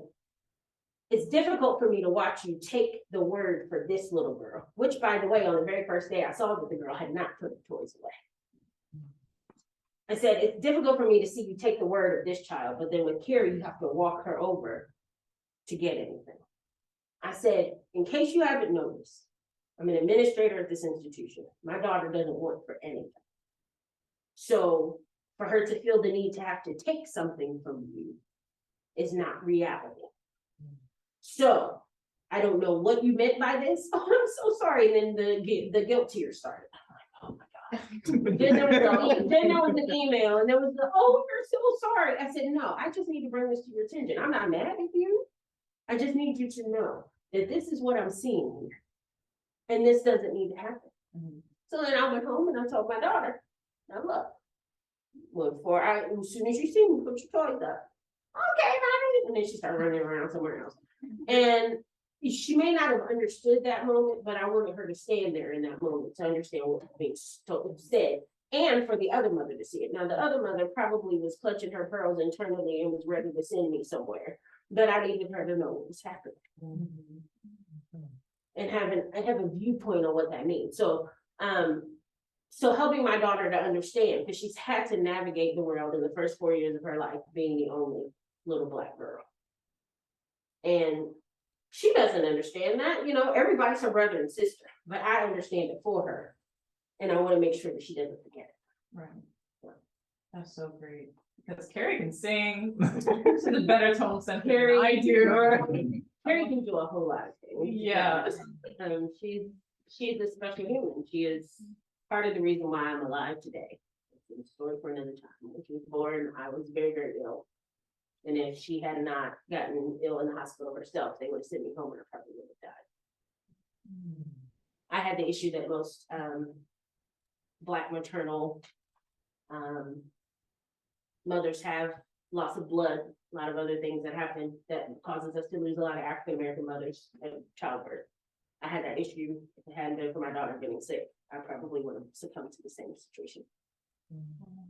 it's difficult for me to watch you take the word for this little girl, which, by the way, on the very first day I saw that the girl had not put the toys away. I said, it's difficult for me to see you take the word of this child, but then with Carrie, you have to walk her over to get anything. I said, in case you haven't noticed, I'm an administrator at this institution. My daughter doesn't work for anything. So for her to feel the need to have to take something from you is not reality. So I don't know what you meant by this. Oh, I'm so sorry. And then the guilt tears started. I'm like, oh my God. then there was the email, and there was the, oh, we're so sorry. I said, no, I just need to bring this to your attention. I'm not mad at you. I just need you to know that this is what I'm seeing here. And this doesn't need to happen. So then I went home and I told my daughter, now look, as soon as you see me, put your toys up. Okay, mommy. And then she started running around somewhere else. And, she may not have understood that moment, but I wanted her to stand there in that moment to understand what was being said. And for the other mother to see it. Now, the other mother probably was clutching her pearls internally and was ready to send me somewhere. But I needed her to know what was happening. And have a viewpoint on what that means. So helping my daughter to understand, because she's had to navigate the world in the first 4 years of her life being the only little Black girl. And she doesn't understand that, everybody's her brother and sister, but I understand it for her. And I want to make sure that she doesn't forget it. Right. That's so great. Because Carrie can sing. She's a better tone center than I do. Carrie can do a whole lot of things. Yeah. She's a special human. She is part of the reason why I'm alive today. It's a story for another time. When she was born, I was very, very ill. And if she had not gotten ill in the hospital herself, they would have sent me home and I probably would have died. I had the issue that most Black maternal mothers have, loss of blood, a lot of other things that happen that causes us to lose a lot of African American mothers at childbirth. I had that issue. If it hadn't been for my daughter getting sick, I probably would have succumbed to the same situation.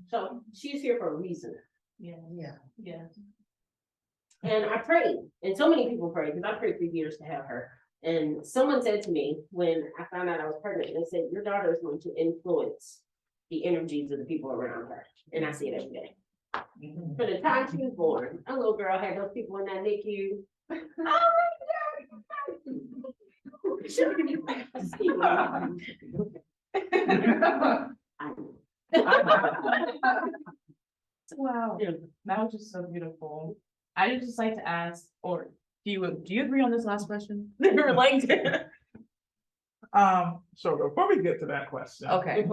So she's here for a reason. Yeah. And I prayed, and so many people prayed, because I prayed for years to have her. And someone said to me when I found out I was pregnant, they said, your daughter is going to influence the energies of the people around her. And I see it every day. For the time she was born, a little girl had those people in that NICU. Oh Wow. That was just so beautiful. I'd just like to ask, or do you agree on this last question? Sure. Before we get to that question, Okay.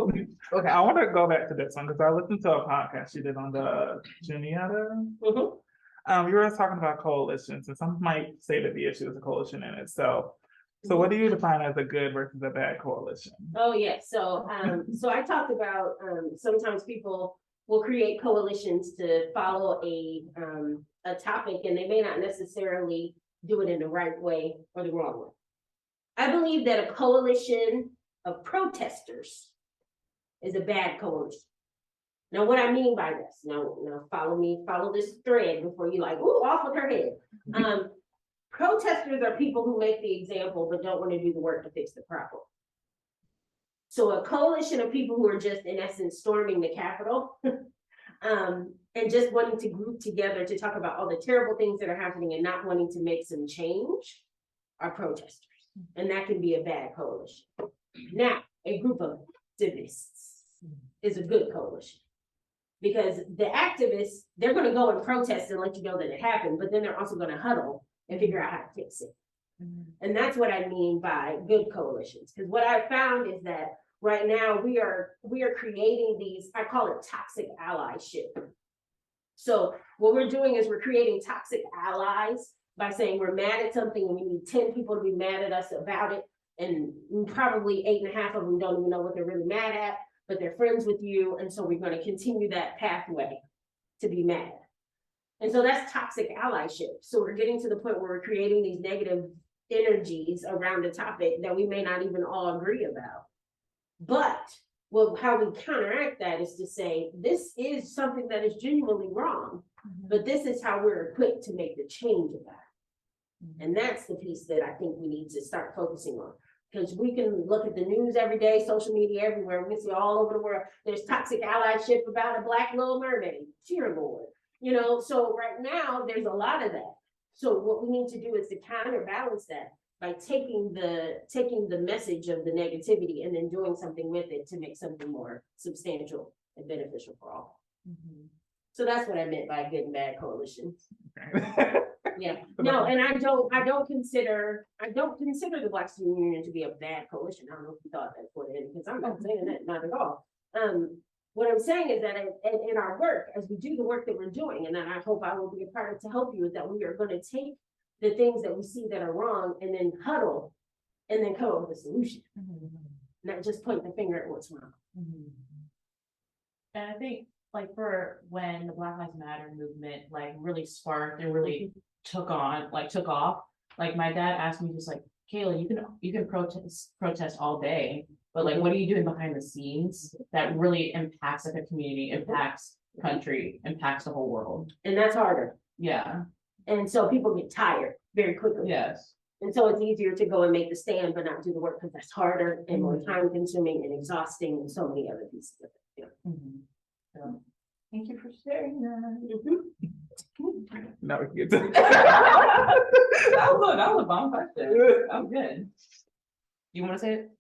okay, I want to go back to this one because I listened to a podcast you did on the Juniata. You were talking about coalitions, and some might say that the issue is a coalition in itself. So, what do you define as a good versus a bad coalition? Oh yeah. So I talked about sometimes people will create coalitions to follow a topic, and they may not necessarily do it in the right way or the wrong way. I believe that a coalition of protesters is a bad coalition. Now, what I mean by this, now follow this thread before you ooh, off with her head. Protesters are people who make the example but don't want to do the work to fix the problem. So a coalition of people who are just, in essence, storming the Capitol and just wanting to group together to talk about all the terrible things that are happening and not wanting to make some change are protesters. And that can be a bad coalition. Now, a group of activists is a good coalition. Because the activists, they're going to go and protest and let you know that it happened, but then they're also going to huddle and figure out how to fix it. And that's what I mean by good coalitions. Because what I found is that right now we are creating these, I call it toxic allyship. So what we're doing is we're creating toxic allies by saying we're mad at something and we need 10 people to be mad at us about it. And probably 8.5 of them don't even know what they're really mad at, but they're friends with you. And so we're going to continue that pathway to be mad. And so that's toxic allyship. So we're getting to the point where we're creating these negative energies around a topic that we may not even all agree about. But how we counteract that is to say, this is something that is genuinely wrong, but this is how we're equipped to make the change about it. And that's the piece that I think we need to start focusing on. Because we can look at the news every day, social media everywhere. We can see all over the world, there's toxic allyship about a Black Little Mermaid. Dear Lord. So right now there's a lot of that. So what we need to do is to counterbalance that by taking the message of the negativity and then doing something with it to make something more substantial and beneficial for all. So that's what I meant by good and bad coalition. Yeah. No, and I don't consider the Black Student Union to be a bad coalition. I don't know if you thought that for it, because I'm not saying that, not at all. What I'm saying is that in our work, as we do the work that we're doing, and that I hope I will be a part of to help you, is that we are going to take the things that we see that are wrong and then huddle and then come up with a solution. Not just point the finger at what's wrong. And I think for when the Black Lives Matter movement really sparked and really took off, like my dad asked me just like, Kayla, you can protest all day, but like, what are you doing behind the scenes that really impacts like a community, impacts country, impacts the whole world? And that's harder. Yeah, And so people get tired very quickly. yes. And so it's easier to go and make the stand, but not do the work because that's harder and more time consuming and exhausting and so many other pieces of it. So, thank you for sharing that. Now we can get to. That was a bomb question. I'm good. You wanna say it?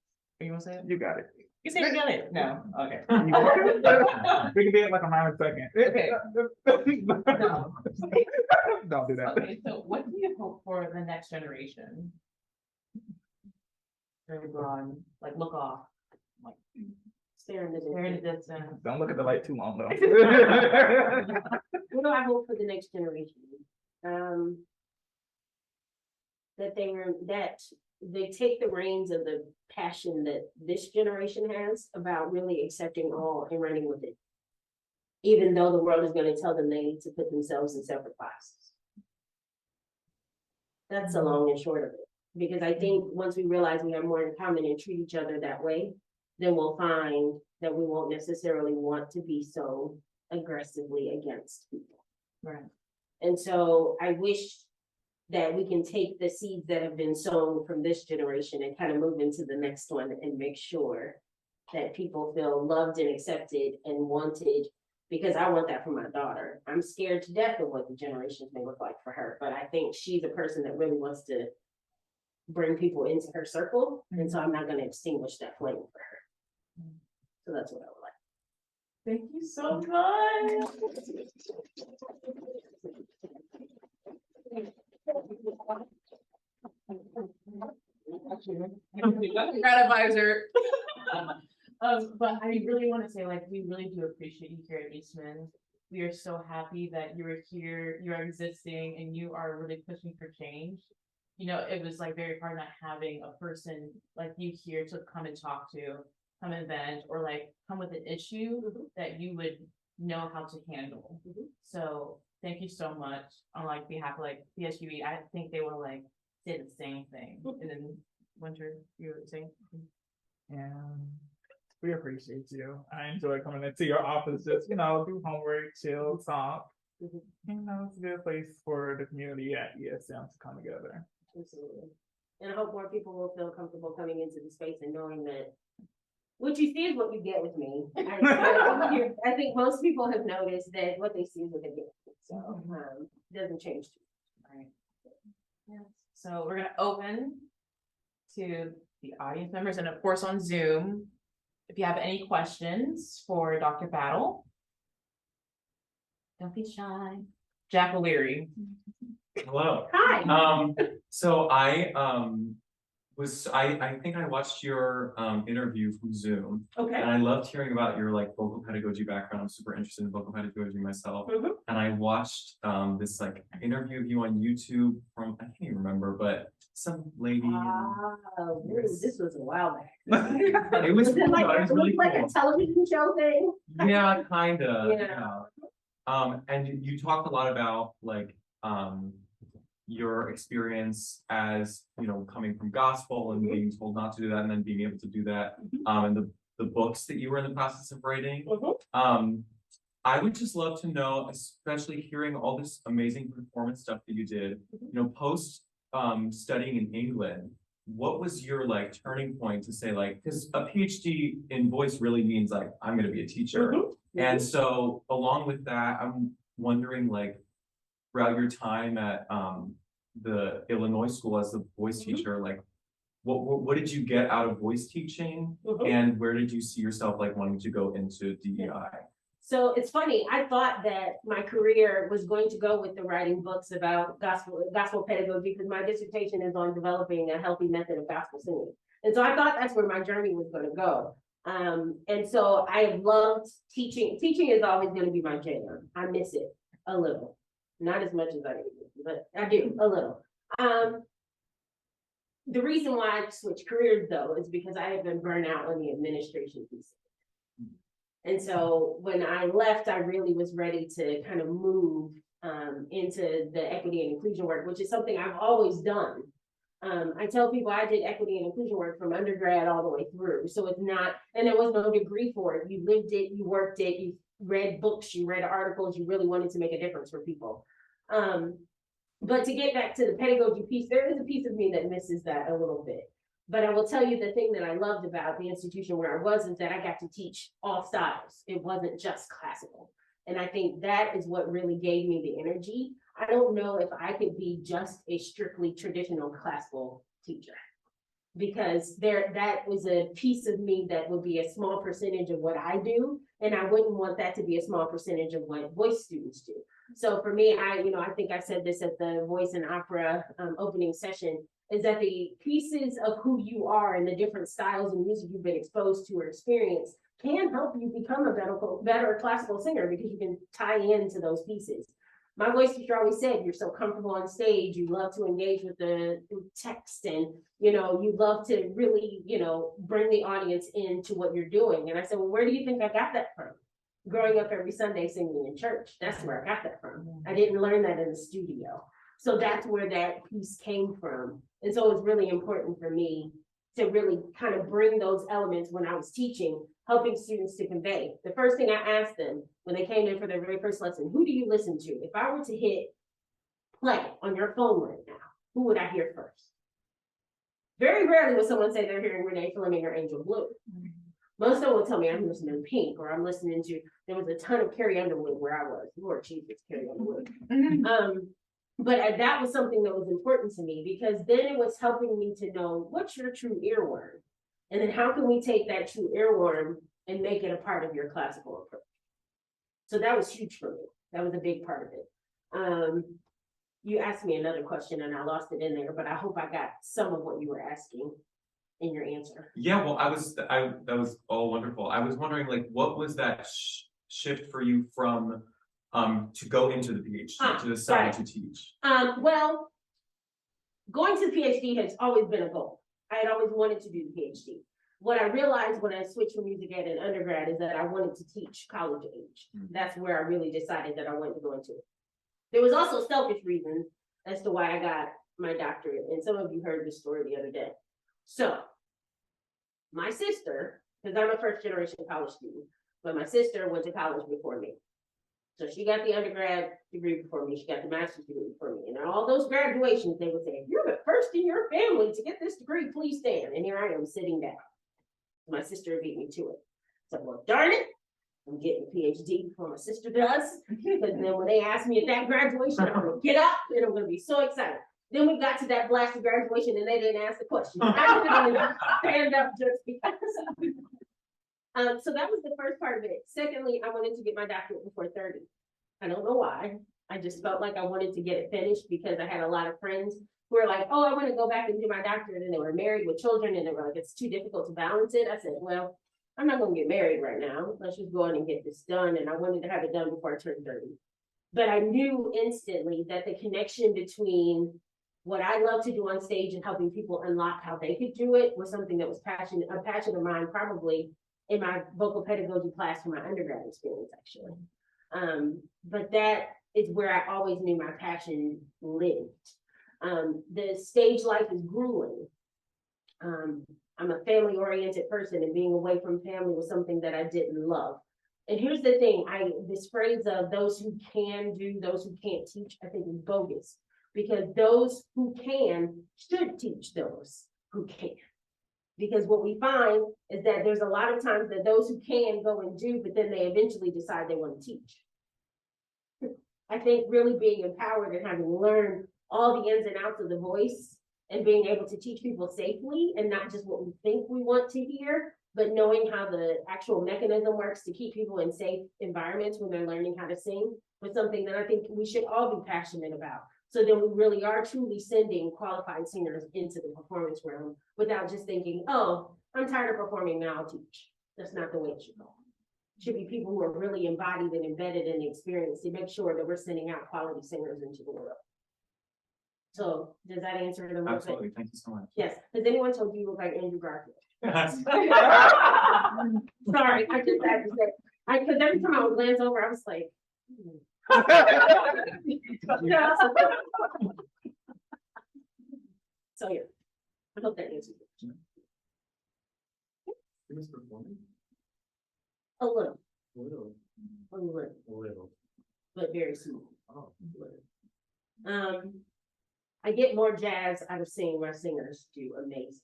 Or you wanna say it? You got it. You say you got it? No, okay. We can be at like a minor second. Okay. No. Don't do that. Okay, so what do you hope for the next generation? Very broad, like look off, like Stare in the stare in the distance. distance. Don't look at the light too long though. What do I hope for the next generation? That they take the reins of the passion that this generation has about really accepting all and running with it. Even though the world is going to tell them they need to put themselves in separate classes. That's the long and short of it. Because I think once we realize we have more in common and treat each other that way, then we'll find that we won't necessarily want to be so aggressively against people. Right. And so I wish that we can take the seeds that have been sown from this generation and kind of move into the next one and make sure that people feel loved and accepted and wanted, because I want that for my daughter. I'm scared to death of what the generations may look like for her, but I think she's a person that really wants to bring people into her circle. And so I'm not going to extinguish that flame for her. So that's what I would like. Thank you so much. Grad advisor. But I really want to say, like, we really do appreciate you here at Eastman. We are so happy that you are here, you are existing, and you are really pushing for change. You know, it was like very hard not having a person like you here to come and talk to, come and vent, or like come with an issue that you would know how to handle. So thank you so much on like behalf of like PSUE. I think they will like say the same thing. And then Winter, you were saying? And we appreciate you. I enjoy coming into your office, just, you know, do homework, chill, talk. You know, it's a good place for the community at ESM to come together. Absolutely. And I hope more people will feel comfortable coming into the space and knowing that what you see is what you get with me. I think most people have noticed that what they see is what they get. So it doesn't change. Right. Yes. So we're gonna open to the audience members and of course on Zoom. If you have any questions for Dr. Battle, don't be shy. Jack O'Leary. Hello. Hi. So I think I watched your interview from Zoom, Okay. and I loved hearing about your like vocal pedagogy background. I'm super interested in vocal pedagogy myself. And I watched this like interview of you on YouTube from, I can't even remember, but some lady. This was a while back. It was cool, like, it was really like cool. a television show thing. Yeah, kind of. Yeah. And you talked a lot about like your experience as, you know, coming from gospel and being told not to do that and then being able to do that. And the books that you were in the process of writing. I would just love to know, especially hearing all this amazing performance stuff that you did, you know, post studying in England, what was your like turning point to say like, because a PhD in voice really means like, I'm going to be a teacher. And so along with that, I'm wondering like, throughout your time at the Illinois school as a voice teacher, like what did you get out of voice teaching, and where did you see yourself like wanting to go into DEI? So it's funny, I thought that my career was going to go with the writing books about gospel pedagogy, because my dissertation is on developing a healthy method of gospel singing. And so I thought that's where my journey was going to go. And so I have loved teaching. Teaching is always going to be my jam. I miss it a little, not as much as I do, but I do a little. The reason why I switched careers though is because I have been burnt out on the administration piece. And so when I left, I really was ready to kind of move into the equity and inclusion work, which is something I've always done. I tell people I did equity and inclusion work from undergrad all the way through. So it's not, and there was no degree for it. You lived it, you worked it, you read books, you read articles, you really wanted to make a difference for people. But to get back to the pedagogy piece, there is a piece of me that misses that a little bit. But I will tell you the thing that I loved about the institution where I was is that I got to teach all styles. It wasn't just classical. And I think that is what really gave me the energy. I don't know if I could be just a strictly traditional classical teacher, because that was a piece of me that would be a small percentage of what I do. And I wouldn't want that to be a small percentage of what voice students do. So for me, I think I said this at the voice and opera opening session, is that the pieces of who you are and the different styles of music you've been exposed to or experienced can help you become a better classical singer, because you can tie into those pieces. My voice teacher always said, you're so comfortable on stage, you love to engage with the text, and you love to really, bring the audience into what you're doing. And I said, well, where do you think I got that from? Growing up every Sunday singing in church, that's where I got that from. I didn't learn that in the studio. So that's where that piece came from. And so it's really important for me to really kind of bring those elements when I was teaching, helping students to convey. The first thing I asked them when they came in for their very first lesson, who do you listen to? If I were to hit play on your phone right now, who would I hear first? Very rarely will someone say they're hearing Renee Fleming or Angel Blue. Most of them will tell me I'm listening to Pink, or I'm listening to, there was a ton of Carrie Underwood where I was. Lord Jesus, Carrie Underwood. But that was something that was important to me, because then it was helping me to know what's your true earworm. And then how can we take that true earworm and make it a part of your classical approach? So that was huge for me. That was a big part of it. You asked me another question and I lost it in there, but I hope I got some of what you were asking in your answer. Yeah, well, that was all wonderful. I was wondering, like, what was that shift for you from to go into the PhD, to decide to teach? Well, going to the PhD has always been a goal. I had always wanted to do the PhD. What I realized when I switched from music ed and undergrad is that I wanted to teach college age. That's where I really decided that I wanted to go into it. There was also selfish reasons as to why I got my doctorate, and some of you heard this story the other day. So my sister, because I'm a first generation college student, but my sister went to college before me. So she got the undergrad degree before me. She got the master's degree before me. And at all those graduations, they would say, if you're the first in your family to get this degree, please stand. And here I am sitting down. My sister beat me to it. So, well, darn it, I'm getting a PhD before my sister does. Because then when they ask me at that graduation, I'm going to get up and I'm going to be so excited. Then we got to that blasted graduation and they didn't ask the question. I didn't stand up just because. So that was the first part of it. Secondly, I wanted to get my doctorate before 30. I don't know why. I just felt like I wanted to get it finished because I had a lot of friends who were like, oh, I want to go back and do my doctorate. And they were married with children and they were like, it's too difficult to balance it. I said, well, I'm not going to get married right now. Let's just go on and get this done. And I wanted to have it done before I turned 30. But I knew instantly that the connection between what I love to do on stage and helping people unlock how they could do it was something that was a passion of mine, probably in my vocal pedagogy class for my undergrad experience, actually. But that is where I always knew my passion lived. The stage life is grueling. I'm a family-oriented person, and being away from family was something that I didn't love. And here's the thing, this phrase of those who can do, those who can't teach, I think is bogus, because those who can should teach those who can't. Because what we find is that there's a lot of times that those who can go and do, but then they eventually decide they want to teach. I think really being empowered and having learned all the ins and outs of the voice and being able to teach people safely and not just what we think we want to hear, but knowing how the actual mechanism works to keep people in safe environments when they're learning how to sing was something that I think we should all be passionate about. So then we really are truly sending qualified singers into the performance realm without just thinking, oh, I'm tired of performing, now I'll teach. That's not the way it should go. It should be people who are really embodied and embedded in the experience to make sure that we're sending out quality singers into the world. So does that answer the most? Absolutely, thank you so much. Yes. Has anyone told you you look like Andrew Garfield? Yes. Sorry, I just had to say, because every time I would glance over, I was like, So yeah, I hope that answers it. It was performing. A little, A little. a little, A little. but very small. Oh. I get more jazz out of seeing my singers do amazing.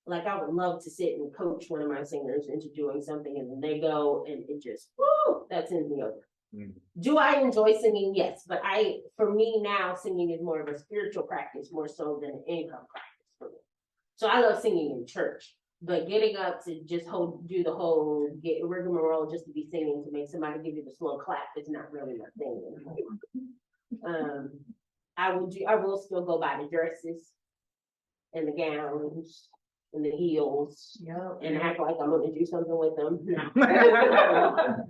Like I would love to sit and coach one of my singers into doing something and then they go and it just, woo, that sends me over. Mm. Do I enjoy singing? Yes, but for me now, singing is more of a spiritual practice more so than an income practice for me. So I love singing in church, but getting up to just do the whole rigmarole just to be singing to make somebody give you the slow clap is not really my thing anymore. I will still go by the dresses and the gowns and the heels and act like I'm going to do something with them.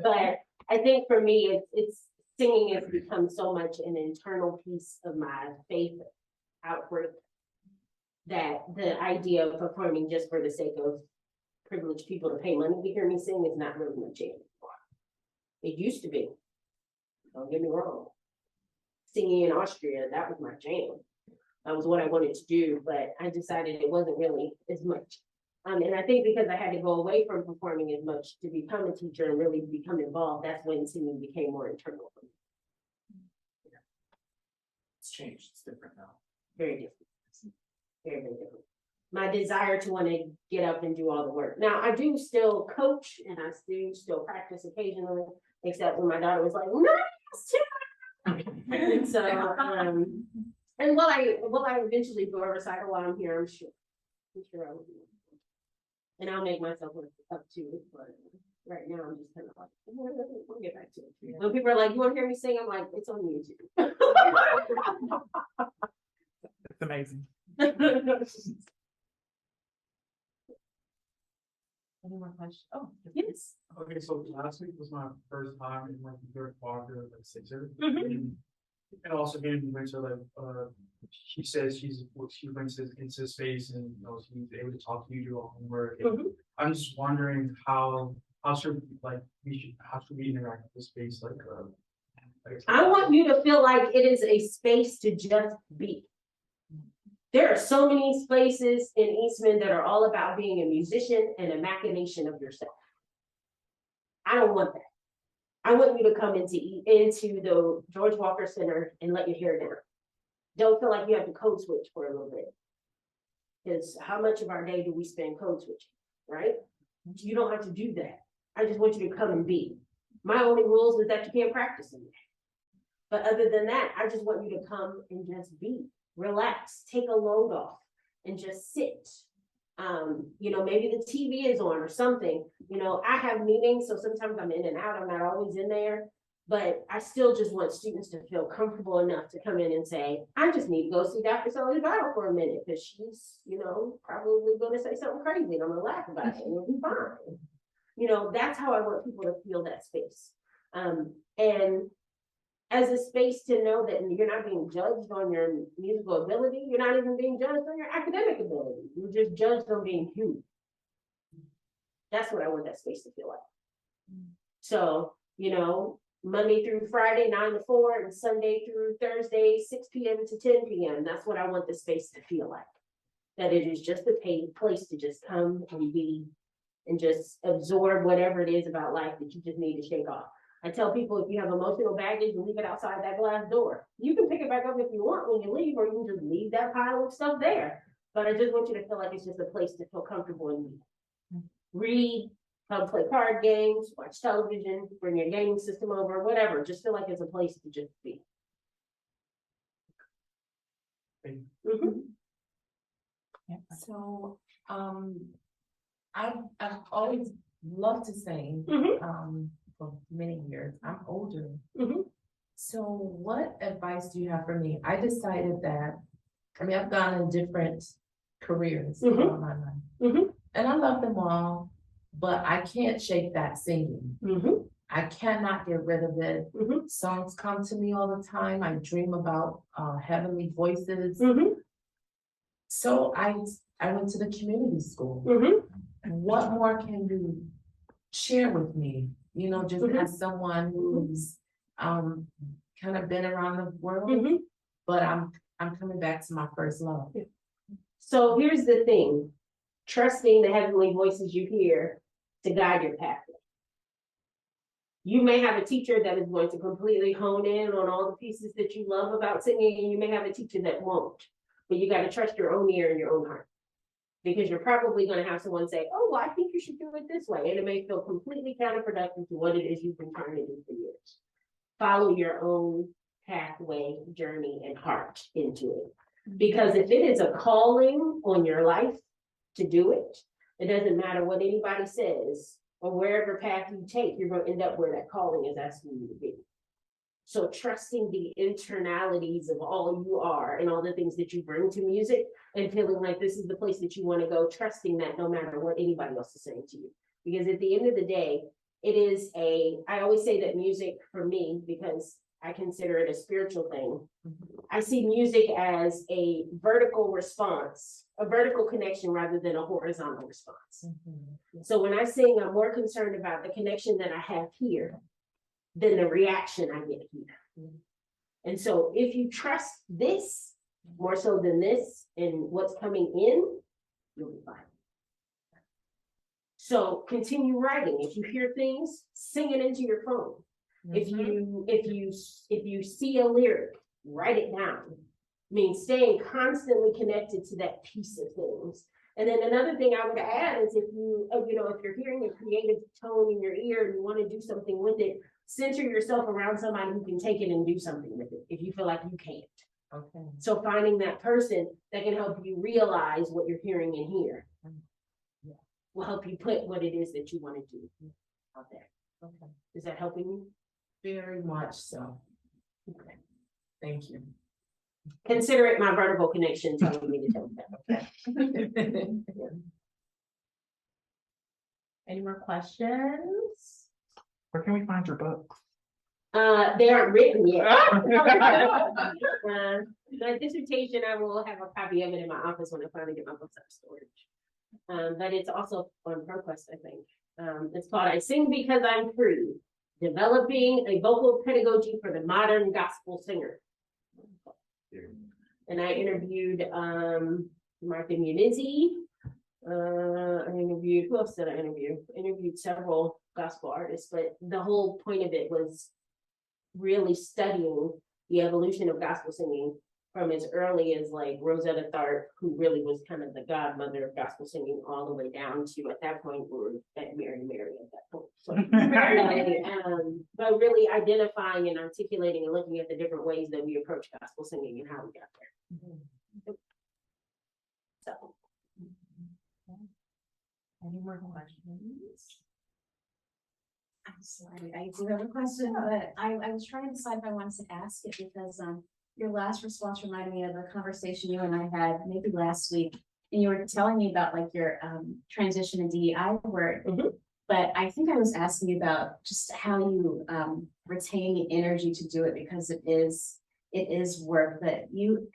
But I think for me, it's singing has become so much an internal piece of my faith outbreak that the idea of performing just for the sake of privileged people to pay money to hear me sing is not really my jam anymore. It used to be. Don't get me wrong. Singing in Austria, that was my jam. That was what I wanted to do, but I decided it wasn't really as much. And I think because I had to go away from performing as much to become a teacher and really become involved, that's when singing became more internal for me. It's changed. It's different now. Very different. Very, very different. My desire to want to get up and do all the work. Now, I do still coach and I do still practice occasionally, except when my daughter was like, no, and so, and will I eventually do a recital while I'm here? I'm sure I will do. And I'll make myself look up to it, but right now I'm just kind of like, we'll get back to it. When people are like, you want to hear me sing? I'm like, it's on YouTube. It's amazing. Any more questions? Oh, Yes. Okay, so last week was my first time in like the third quarter of like Sixer. Mhm. And also being in winter, like she says she brings it into the space and she's able to talk to you, do all homework. And Mhm. I'm just wondering how should we interact with the space I want you to feel like it is a space to just be. There are so many spaces in Eastman that are all about being a musician and a machination of yourself. I don't want that. I want you to come into the George Walker Center and let your hair down. Don't feel like you have to code switch for a little bit. Because how much of our day do we spend code switching, right? You don't have to do that. I just want you to come and be. My only rules is that you can't practice in there. But other than that, I just want you to come and just be. Relax, take a load off, and just sit. Maybe the TV is on or something. I have meetings, so sometimes I'm in and out. I'm not always in there, but I still just want students to feel comfortable enough to come in and say, I just need to go see Dr. Sully's battle for a minute because she's, probably going to say something crazy and I'm going to laugh about it and it'll be fine. That's how I want people to feel that space. And as a space to know that you're not being judged on your musical ability, you're not even being judged on your academic ability. You're just judged on being human. That's what I want that space to feel like. So, Monday through Friday, 9 to 4, and Sunday through Thursday, 6 p.m. to 10 p.m. That's what I want the space to feel like. That it is just a paid place to just come and be and just absorb whatever it is about life that you just need to shake off. I tell people if you have emotional baggage, leave it outside that glass door. You can pick it back up if you want when you leave, or you can just leave that pile of stuff there. But I just want you to feel like it's just a place to feel comfortable in. Read, come play card games, watch television, bring your gaming system over, whatever. Just feel like it's a place to just be. Mm-hmm. So, I've always loved to sing, for many years. I'm older. Mhm. So what advice do you have for me? I decided that, I've gone in different careers throughout my life. Mhm. And I love them all, but I can't shake that singing. I cannot get rid of it. Songs come to me all the time. I dream about heavenly voices. So I went to the community school. What more can you share with me you know, just as someone who's kind of been around the world, but I'm coming back to my first love. So here's the thing, trusting the heavenly voices you hear to guide your pathway. You may have a teacher that is going to completely hone in on all the pieces that you love about singing, and you may have a teacher that won't, but you got to trust your own ear and your own heart. Because you're probably going to have someone say, oh, well, I think you should do it this way. And it may feel completely counterproductive to what it is you've been trying to do for years. Follow your own pathway, journey, and heart into it. Because if it is a calling on your life to do it, it doesn't matter what anybody says or wherever path you take, you're going to end up where that calling is asking you to be. So trusting the internalities of all you are and all the things that you bring to music and feeling like this is the place that you want to go, trusting that no matter what anybody else is saying to you. Because at the end of the day, it is I always say that music for me, because I consider it a spiritual thing. I see music as a vertical response, a vertical connection rather than a horizontal response. So when I sing, I'm more concerned about the connection that I have here than the reaction I get here. And so if you trust this more so than this and what's coming in, you'll be fine. So continue writing. If you hear things, sing it into your phone. If you see a lyric, write it down. I mean, staying constantly connected to that piece of things. And then another thing I would add is if you're hearing a creative tone in your ear and you want to do something with it, center yourself around somebody who can take it and do something with it if you feel like you can't. Okay. So finding that person that can help you realize what you're hearing and hear will help you put what it is that you want to do out there. Okay. Is that helping you? Very much so. Okay. Thank you. Consider it my vertical connection telling me to tell you that. Okay. Any more questions? Where can we find your books? They aren't written yet. My dissertation, I will have a copy of it in my office when I finally get my books out of storage. But it's also on ProQuest, I think. It's called I Sing Because I'm Free, Developing a Vocal Pedagogy for the Modern Gospel Singer. And I interviewed Martha Munizzi. Who else did I interview? Interviewed several gospel artists, but the whole point of it was really studying the evolution of gospel singing from as early as like Rosetta Tharpe, who really was kind of the godmother of gospel singing, all the way down to at that point we were at Mary at that point. So, but really identifying and articulating and looking at the different ways that we approach gospel singing and how we got there. So. Any more questions? I'm sorry, I do have a question, but I was trying to decide if I wanted to ask it because your last response reminded me of a conversation you and I had maybe last week, and you were telling me about like your transition to DEI work. But I think I was asking you about just how you retain the energy to do it, because it is work. But you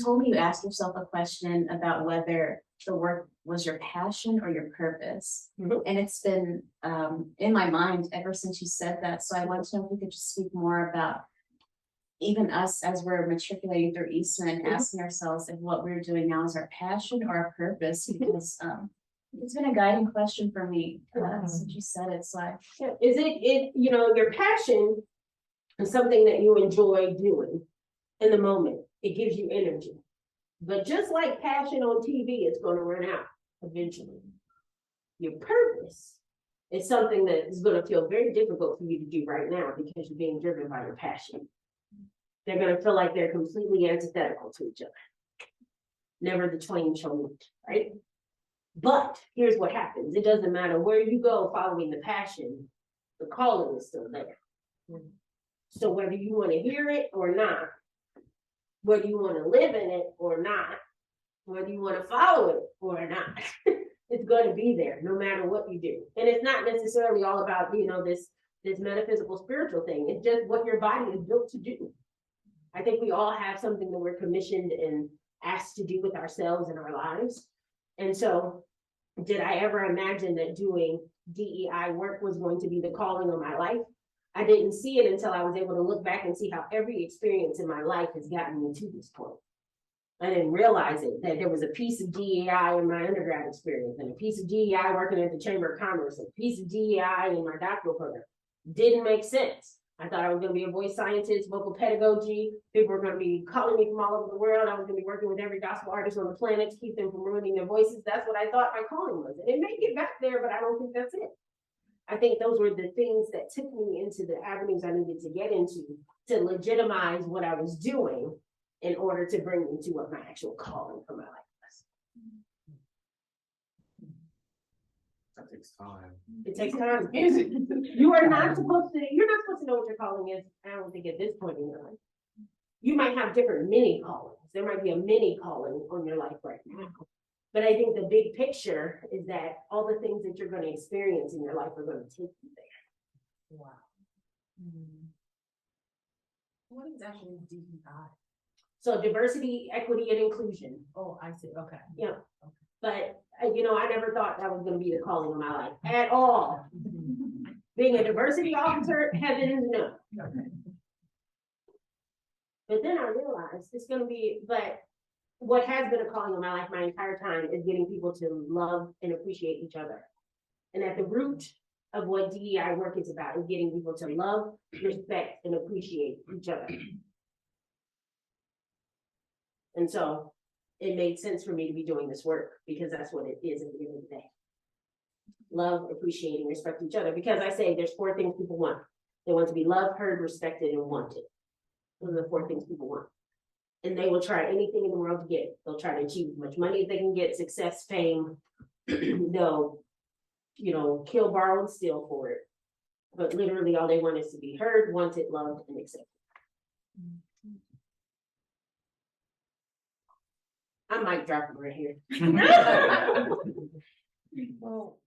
told me you asked yourself a question about whether the work was your passion or your purpose. And it's been in my mind ever since you said that. So I want to know if you could just speak more about even us as we're matriculating through Eastman, asking ourselves if what we're doing now is our passion or our purpose, because it's been a guiding question for me since you said it. So is it your passion is something that you enjoy doing in the moment. It gives you energy. But just like passion on TV, it's going to run out eventually. Your purpose is something that is going to feel very difficult for you to do right now because you're being driven by your passion. They're going to feel like they're completely antithetical to each other. Never the twain shall meet, right? But here's what happens. It doesn't matter where you go following the passion, the calling is still there. So whether you want to hear it or not, whether you want to live in it or not, whether you want to follow it or not, it's going to be there no matter what you do. And it's not necessarily all about, this metaphysical spiritual thing. It's just what your body is built to do. I think we all have something that we're commissioned and asked to do with ourselves and our lives. And so did I ever imagine that doing DEI work was going to be the calling of my life. I didn't see it until I was able to look back and see how every experience in my life has gotten me to this point. I didn't realize it, that there was a piece of DEI in my undergrad experience and a piece of DEI working at the Chamber of Commerce, a piece of DEI in my doctoral program. Didn't make sense. I thought I was going to be a voice scientist, vocal pedagogy. People were going to be calling me from all over the world. I was going to be working with every gospel artist on the planet to keep them from ruining their voices. That's what I thought my calling was. And it may get back there, but I don't think that's it. I think those were the things that took me into the avenues I needed to get into to legitimize what I was doing in order to bring me to what my actual calling for my life was. That takes time. It takes time. You are not supposed to, you're not supposed to know what your calling is, I don't think at this point in your life. You might have different mini callings. There might be a mini calling on your life right now. But I think the big picture is that all the things that you're going to experience in your life are going to take you there. Wow. What is actually DEI? So diversity, equity, and inclusion. Oh, I see, okay. Yeah. But, you know, I never thought that was going to be the calling of my life at all. Being a diversity officer, heavens no. But then I realized it's going to be, but what has been a calling of my life my entire time is getting people to love and appreciate each other. And at the root of what DEI work is about is getting people to love, respect, and appreciate each other. And so it made sense for me to be doing this work because that's what it is at the end of the day. Love, appreciate, and respect each other. Because I say there's 4 things people want. They want to be loved, heard, respected, and wanted. Those are the 4 things people want. And they will try anything in the world to get it. They'll try to achieve as much money as they can get, success, fame. They'll, you know, kill, borrow, and steal for it. But literally all they want is to be heard, wanted, loved, and accepted. I might drop it right here. Well,